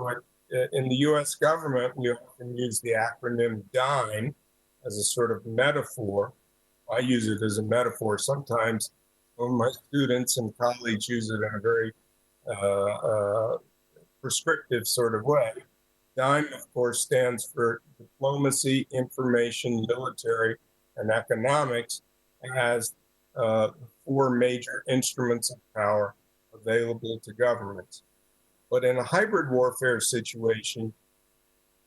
in the US government, we often use the acronym DIME as a sort of metaphor. I use it as a metaphor. Sometimes my students and colleagues use it in a very prescriptive sort of way. DIME, of course, stands for diplomacy, information, military, and economics, as 4 major instruments of power available to governments. But in a hybrid warfare situation,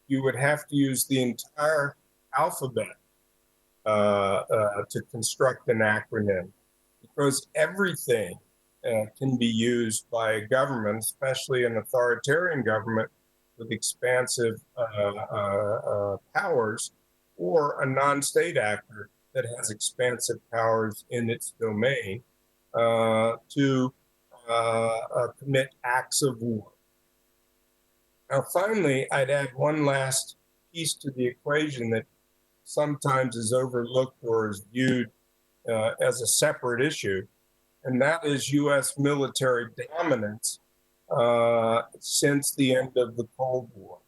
you would have to use the entire alphabet to construct an acronym, because everything can be used by a government, especially an authoritarian government with expansive powers, or a non-state actor that has expansive powers in its domain to commit acts of war. Now, finally, I'd add one last piece to the equation that sometimes is overlooked or is viewed as a separate issue, and that is U.S. military dominance since the end of the Cold War.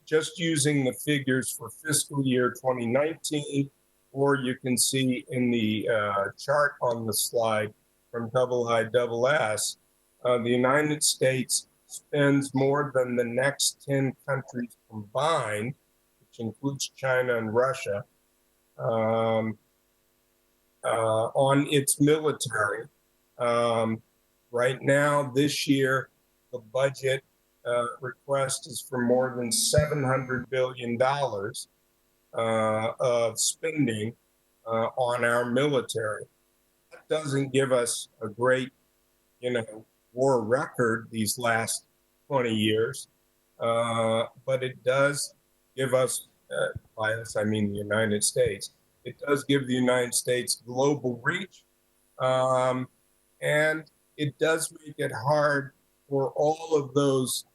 Just using the figures for fiscal year 2019, or you can see in the chart on the slide from IISS, the United States spends more than the next 10 countries combined, which includes China and Russia, on its military Right now, this year, the budget request is for more than $700 billion of spending on our military. That doesn't give us a great, war record these last 20 years, but it does give us, by us I mean the United States, it does give the United States global reach, and it does make it hard for all of those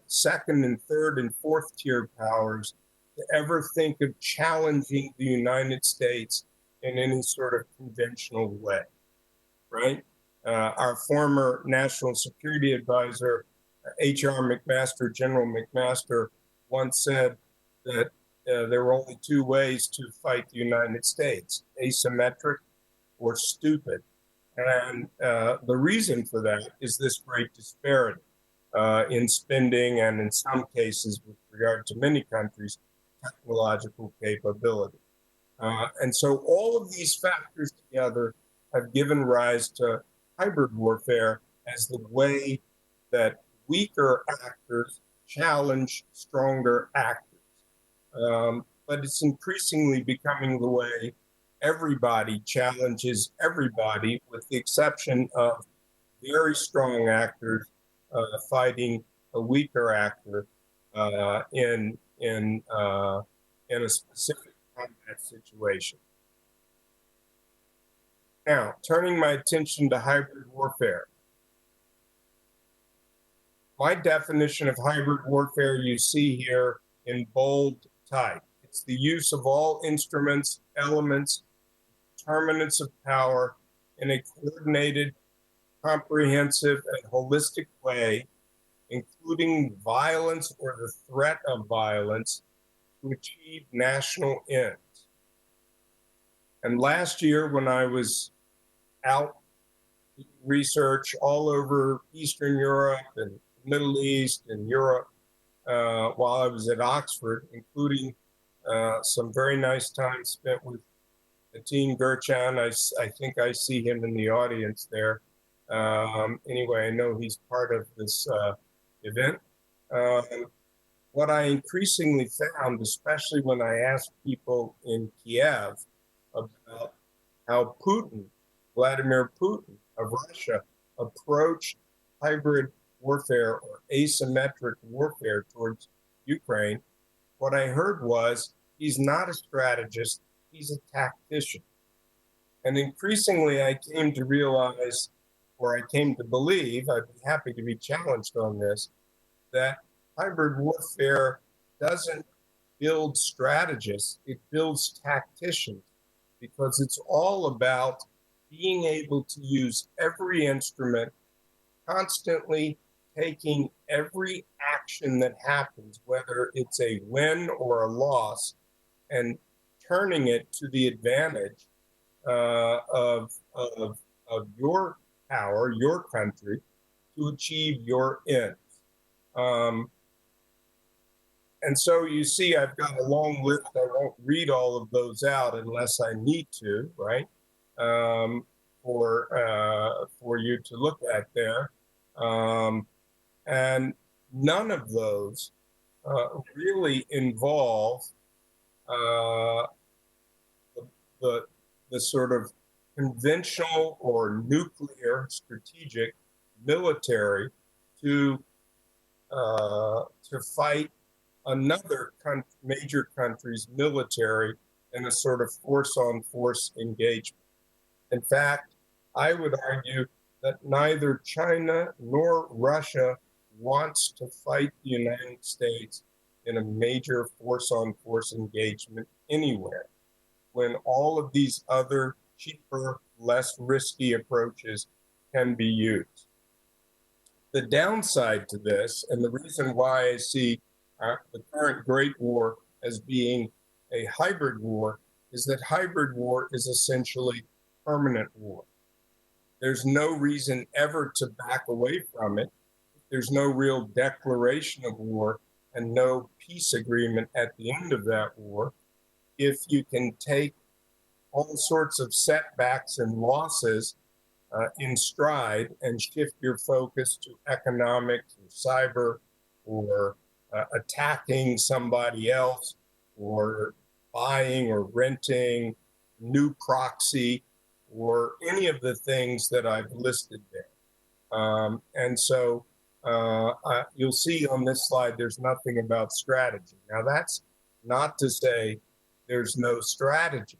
second and third and fourth tier powers to ever think of challenging the United States in any sort of conventional way, right? Our former National Security Advisor, H.R. McMaster, General McMaster, once said that there were only two ways to fight the United States: asymmetric or stupid. And the reason for that is this great disparity in spending and, in some cases, with regard to many countries, technological capability. And so all of these factors together have given rise to hybrid warfare as the way that weaker actors challenge stronger actors. But it's increasingly becoming the way everybody challenges everybody, with the exception of very strong actors fighting a weaker actor in a specific combat situation. Now, turning my attention to hybrid warfare. My definition of hybrid warfare you see here in bold type. It's the use of all instruments, elements, determinants of power in a coordinated, comprehensive, and holistic way, including violence or the threat of violence, to achieve national ends. And last year, when I was out doing research all over Eastern Europe and Middle East and Europe, while I was at Oxford, including some very nice time spent with Etienne Gertjan. I think I see him in the audience there. Anyway, I know he's part of this event. What I increasingly found, especially when I asked people in Kiev about how Vladimir Putin of Russia, approached hybrid warfare or asymmetric warfare towards Ukraine, what I heard was he's not a strategist, he's a tactician. And increasingly I came to realize, or I came to believe, I'd be happy to be challenged on this, that hybrid warfare doesn't build strategists, it builds tacticians, because it's all about being able to use every instrument, constantly taking every action that happens, whether it's a win or a loss, and turning it to the advantage of your power, your country, to achieve your ends. And so you see, I've got a long list. I won't read all of those out unless I need to, right? For you to look at there. And none of those really involve the sort of conventional or nuclear strategic military to fight another major country's military in a sort of force-on-force engagement. In fact, I would argue that neither China nor Russia wants to fight the United States in a major force-on-force engagement anywhere, when all of these other cheaper, less risky approaches can be used. The downside to this, and the reason why I see the current Great War as being a hybrid war, is that hybrid war is essentially permanent war. There's no reason ever to back away from it. There's no real declaration of war and no peace agreement at the end of that war. If you can take all sorts of setbacks and losses in stride and shift your focus to economics or cyber or attacking somebody else or buying or renting new proxy or any of the things that I've listed there. And so you'll see on this slide, there's nothing about strategy. Now, that's not to say there's no strategy.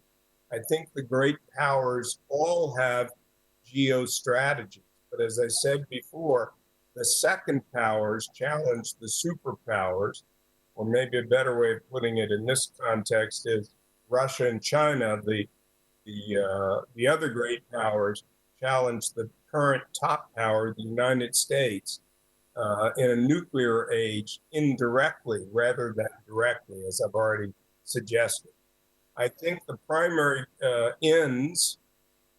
I think the great powers all have geostrategies. But as I said before, the second powers challenge the superpowers, or maybe a better way of putting it in this context is Russia and China, the other great powers, challenge the current top power, the United States, in a nuclear age indirectly rather than directly, as I've already suggested. I think the primary ends,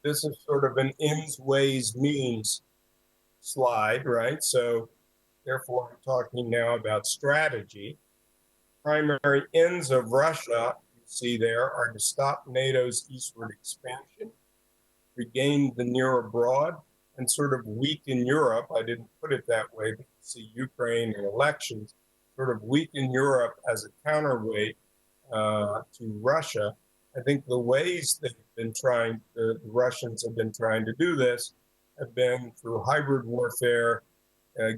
this is sort of an ends, ways, means slide, right? So therefore, I'm talking now about strategy. Primary ends of Russia, you see there, are to stop NATO's eastward expansion, regain the near abroad, and sort of weaken Europe. I didn't put it that way, but you see Ukraine and elections, sort of weaken Europe as a counterweight to Russia. I think the ways they've been trying, the Russians have been trying to do this have been through hybrid warfare,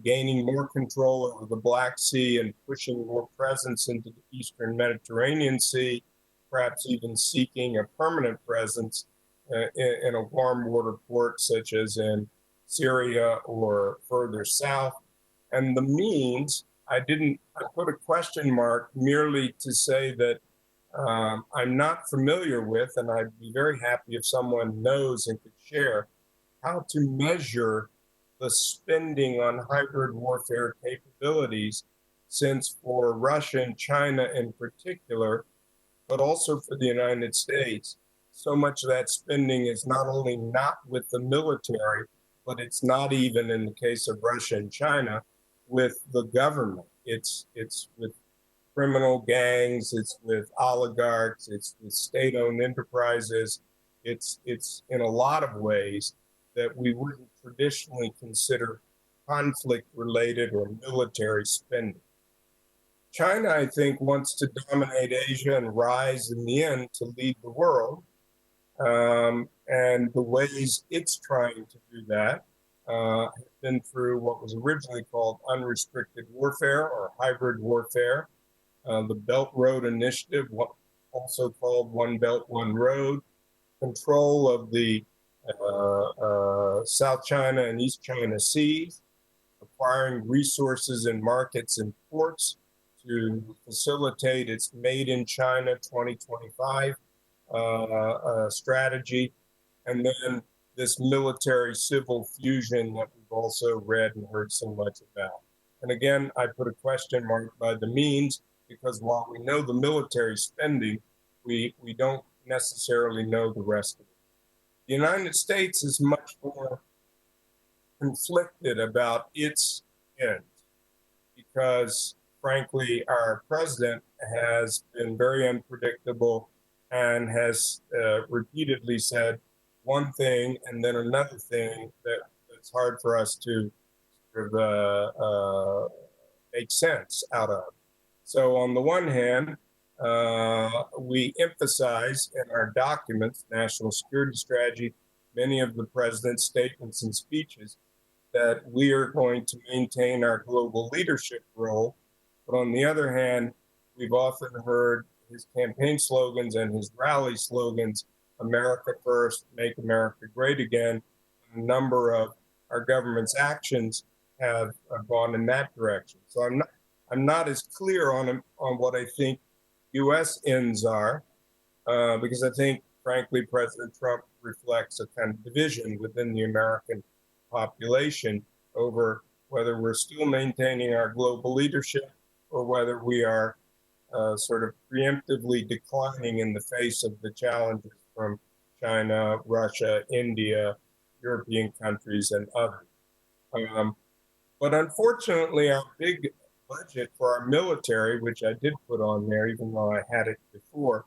gaining more control over the Black Sea and pushing more presence into the Eastern Mediterranean Sea, perhaps even seeking a permanent presence in a warm water port such as in Syria or further south. And the means, I put a question mark merely to say that I'm not familiar with, and I'd be very happy if someone knows and could share how to measure the spending on hybrid warfare capabilities, since for Russia and China in particular, but also for the United States, so much of that spending is not only not with the military, but it's not even, in the case of Russia and China, with the government. It's with criminal gangs, it's with oligarchs, it's with state-owned enterprises. It's in a lot of ways that we wouldn't traditionally consider conflict-related or military spending. China, I think, wants to dominate Asia and rise in the end to lead the world. And the ways it's trying to do that have been through what was originally called unrestricted warfare or hybrid warfare, the Belt Road Initiative, also called One Belt, One Road, control of the South China and East China Seas, acquiring resources and markets and ports to facilitate its Made in China 2025 strategy, and then this military-civil fusion that we've also read and heard so much about. And again, I put a question mark by the means, because while we know the military spending, we don't necessarily know the rest of it. The United States is much more conflicted about its end, because frankly, our president has been very unpredictable and has repeatedly said one thing and then another thing that's hard for us to sort of make sense out of. So on the one hand, we emphasize in our documents, national security strategy, many of the president's statements and speeches, that we are going to maintain our global leadership role. But on the other hand, we've often heard his campaign slogans and his rally slogans, America first, make America great again. A number of our government's actions have gone in that direction. So I'm not as clear on what I think U.S. ends are, because I think, frankly, President Trump reflects a kind of division within the American population over whether we're still maintaining our global leadership or whether we are sort of preemptively declining in the face of the challenges from China, Russia, India, European countries, and others. But unfortunately, our big budget for our military, which I did put on there, even though I had it before,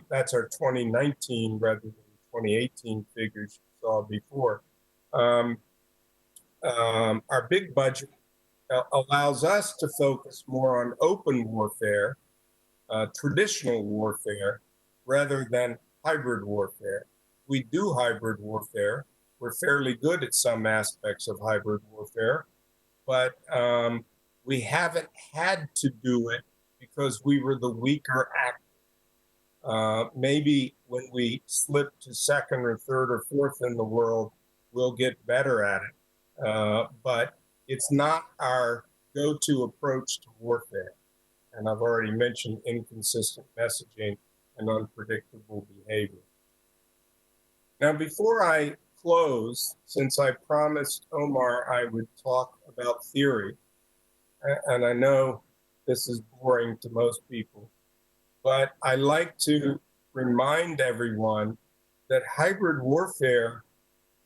that's our 2019 rather than 2018 figures you saw before. Our big budget allows us to focus more on open warfare, traditional warfare, rather than hybrid warfare. We do hybrid warfare. We're fairly good at some aspects of hybrid warfare, but we haven't had to do it because we were the weaker actor. Maybe when we slip to second or third or fourth in the world, we'll get better at it. But it's not our go-to approach to warfare. And I've already mentioned inconsistent messaging and unpredictable behavior. Now, before I close, since I promised Omar I would talk about theory, and I know this is boring to most people, but I like to remind everyone that hybrid warfare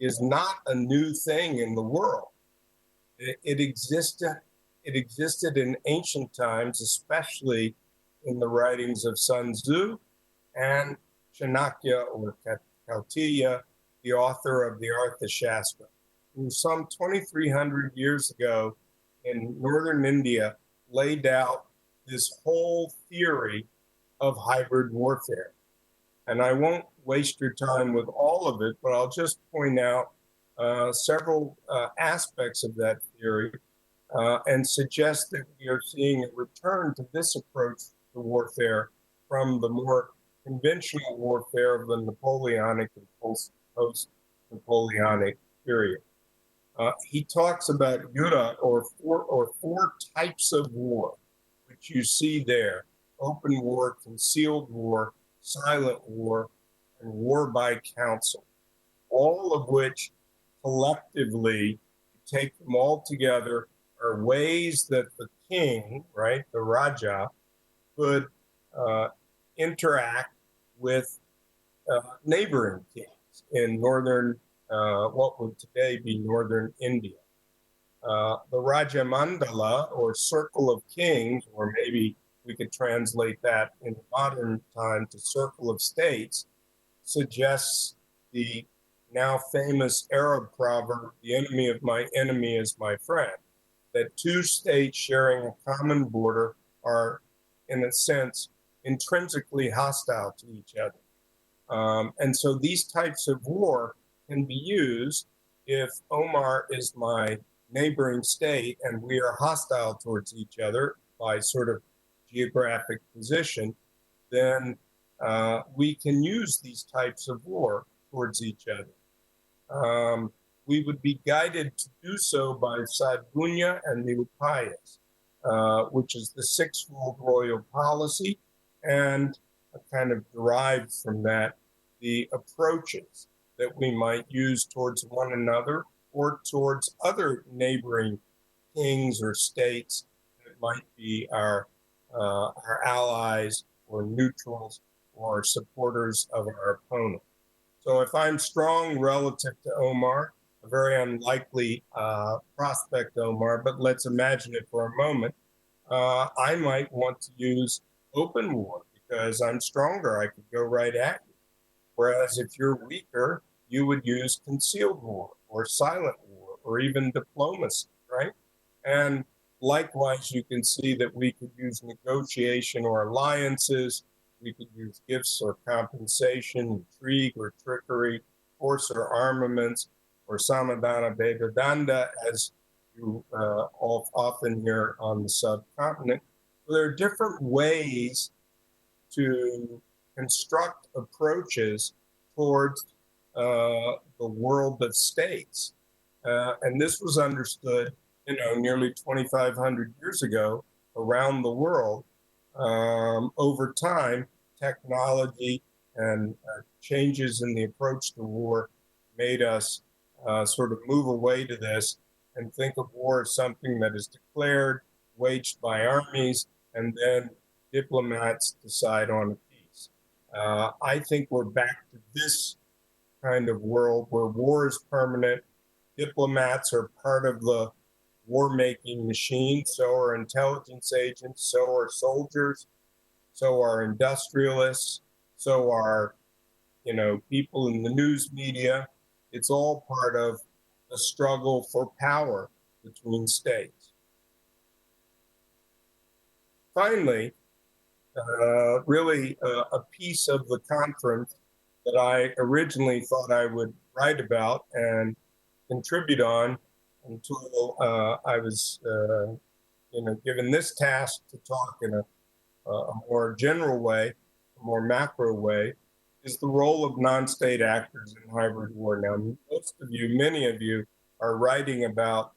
is not a new thing in the world. It existed in ancient times, especially in the writings of Sun Tzu and Chanakya or Kautilya, the author of the Arthashastra, who some 2,300 years ago in northern India laid out this whole theory of hybrid warfare. And I won't waste your time with all of it, but I'll just point out several aspects of that theory and suggest that we are seeing a return to this approach to warfare from the more conventional warfare of the Napoleonic and post-Napoleonic period. He talks about Yudha, or four types of war, which you see there: open war, concealed war, silent war, and war by counsel, all of which collectively, take them all together, are ways that the king, right, the Raja, could interact with neighboring kings in northern, what would today be northern India. The Raja Mandala, or Circle of Kings, or maybe we could translate that in modern time to Circle of States, suggests the now famous Arab proverb, the enemy of my enemy is my friend, that two states sharing a common border are, in a sense, intrinsically hostile to each other. And so these types of war can be used if Omar is my neighboring state and we are hostile towards each other by sort of geographic position, then we can use these types of war towards each other. We would be guided to do so by Sadgunya and Nirupayas, which is the sixfold royal policy, and kind of derived from that the approaches that we might use towards one another or towards other neighboring kings or states that might be our allies or neutrals or supporters of our opponent. So if I'm strong relative to Omar, a very unlikely prospect, Omar, but let's imagine it for a moment, I might want to use open war because I'm stronger. I could go right at you. Whereas if you're weaker, you would use concealed war or silent war or even diplomacy, right? And likewise, you can see that we could use negotiation or alliances. We could use gifts or compensation, intrigue or trickery, force or armaments, or samadana bedadanda, as you often hear on the subcontinent. So there are different ways to construct approaches towards the world of states. And this was understood, nearly 2,500 years ago around the world. Over time, technology and changes in the approach to war made us sort of move away to this and think of war as something that is declared, waged by armies, and then diplomats decide on a peace. I think we're back to this kind of world where war is permanent. Diplomats are part of the war-making machine. So are intelligence agents, so are soldiers, so are industrialists, so are people in the news media. It's all part of the struggle for power between states. Finally, really a piece of the conference that I originally thought I would write about and contribute on until I was given this task to talk in a more general way, a more macro way, is the role of non-state actors in hybrid war. Now, many of you are writing about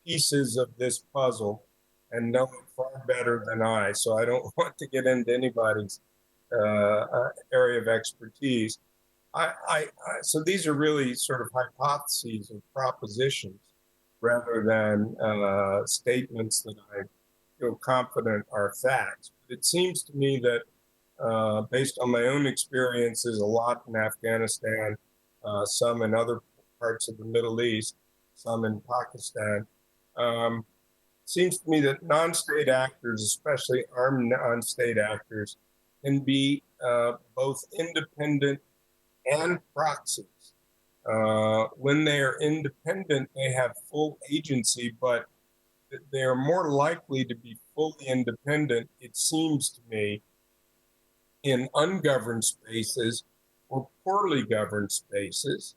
pieces of this puzzle and know it far better than I, so I don't want to get into anybody's area of expertise. So these are really sort of hypotheses or propositions rather than statements that I feel confident are facts. But it seems to me that based on my own experiences, a lot in Afghanistan, some in other parts of the Middle East, some in Pakistan, seems to me that non-state actors, especially armed non-state actors, can be both independent and proxies. When they are independent, they have full agency, but they are more likely to be fully independent, it seems to me, in ungoverned spaces or poorly governed spaces,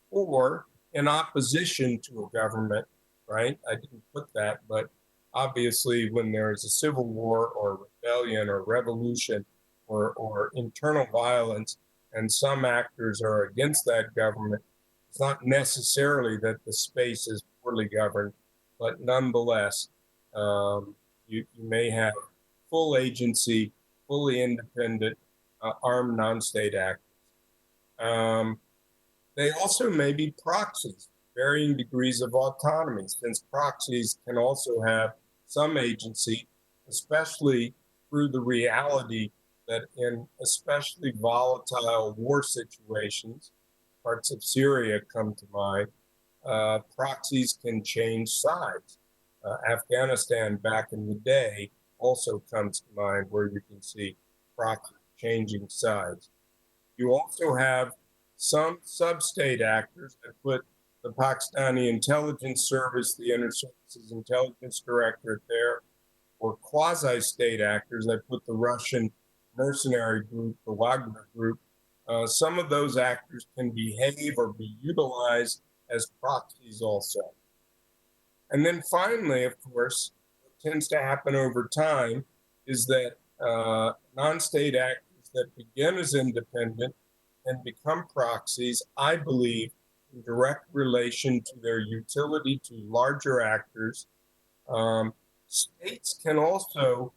or in opposition to a government, right? I didn't put that, but obviously when there is a civil war or rebellion or revolution or internal violence, and some actors are against that government, it's not necessarily that the space is poorly governed, but nonetheless, you may have full agency, fully independent, armed non-state actors. They also may be proxies, varying degrees of autonomy, since proxies can also have some agency, especially through the reality that in especially volatile war situations, parts of Syria come to mind, proxies can change sides. Afghanistan back in the day also comes to mind, where you can see proxies changing sides. You also have some sub-state actors that put the Pakistani Intelligence Service, the Inter-Services Intelligence Directorate there, or quasi-state actors that put the Russian mercenary group, the Wagner group. Some of those actors can behave or be utilized as proxies also. And then finally, of course, what tends to happen over time is that non-state actors that begin as independent and become proxies, I believe, in direct relation to their utility to larger actors. States can also,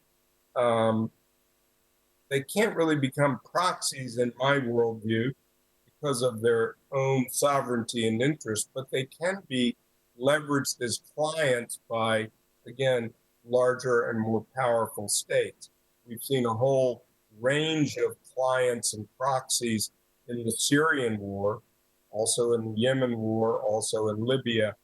they can't really become proxies in my worldview because of their own sovereignty and interest, but they can be leveraged as clients by, again, larger and more powerful states. We've seen a whole range of clients and proxies in the Syrian war, also in the Yemen war, also in Libya,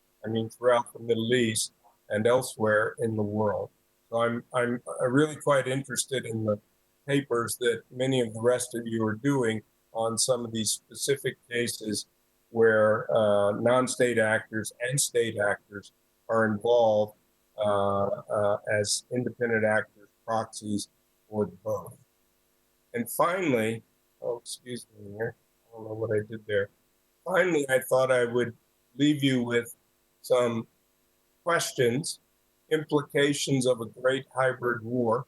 throughout the Middle East and elsewhere in the world. So I'm really quite interested in the papers that many of the rest of you are doing on some of these specific cases where non-state actors and state actors are involved as independent actors, proxies, or both. And finally, excuse me here, I don't know what I did there. Finally, I thought I would leave you with some questions, implications of a great hybrid war.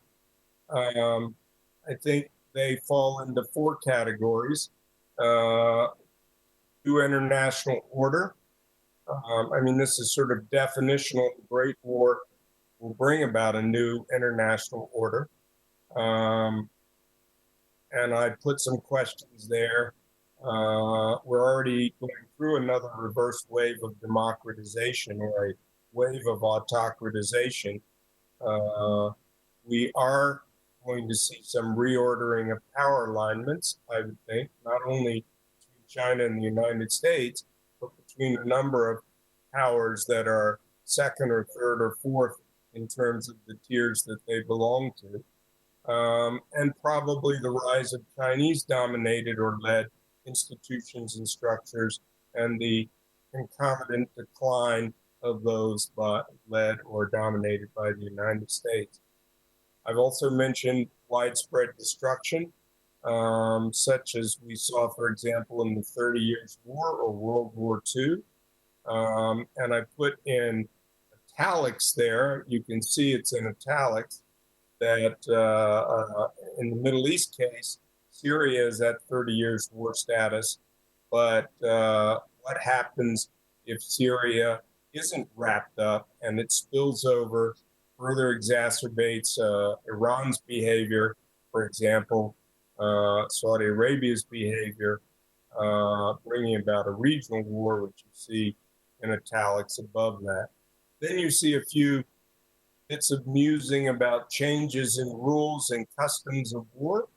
I think they fall into four categories. New international order. This is sort of definitional. The Great War will bring about a new international order. And I put some questions there. We're already going through another reverse wave of democratization, or a wave of autocratization. We are going to see some reordering of power alignments, I would think, not only between China and the United States, but between a number of powers that are second or third or fourth in terms of the tiers that they belong to. And probably the rise of Chinese-dominated or led institutions and structures and the concomitant decline of those led or dominated by the United States. I've also mentioned widespread destruction, such as we saw, for example, in the 30 Years' War or World War II. And I put in italics there. You can see it's in italics that in the Middle East case, Syria is at 30 years war status. But what happens if Syria isn't wrapped up and it spills over, further exacerbates Iran's behavior, for example, Saudi Arabia's behavior, bringing about a regional war, which you see in italics above that. Then you see a few bits of musing about changes in rules and customs of war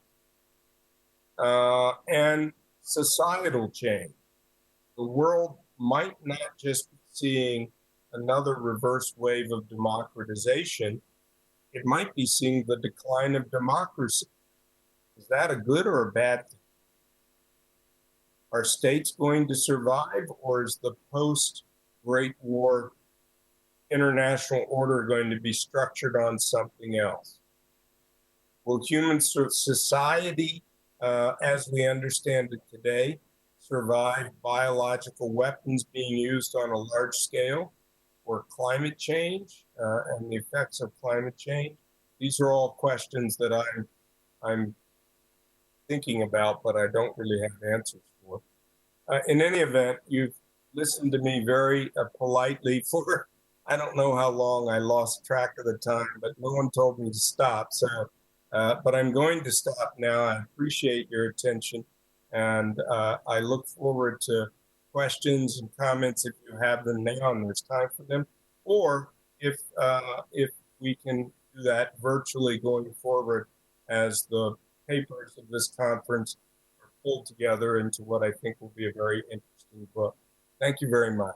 and societal change. The world might not just be seeing another reverse wave of democratization, it might be seeing the decline of democracy. Is that a good or a bad thing? Are states going to survive, or is the post-Great War international order going to be structured on something else? Will human society, as we understand it today, survive biological weapons being used on a large scale, or climate change and the effects of climate change? These are all questions that I'm thinking about, but I don't really have answers for. In any event, you've listened to me very politely for, I don't know how long. I lost track of the time, but no one told me to stop. So, but I'm going to stop now. I appreciate your attention, and I look forward to questions and comments if you have them now and there's time for them, or if we can do that virtually going forward as the papers of this conference are pulled together into what I think will be a very interesting book. Thank you very much.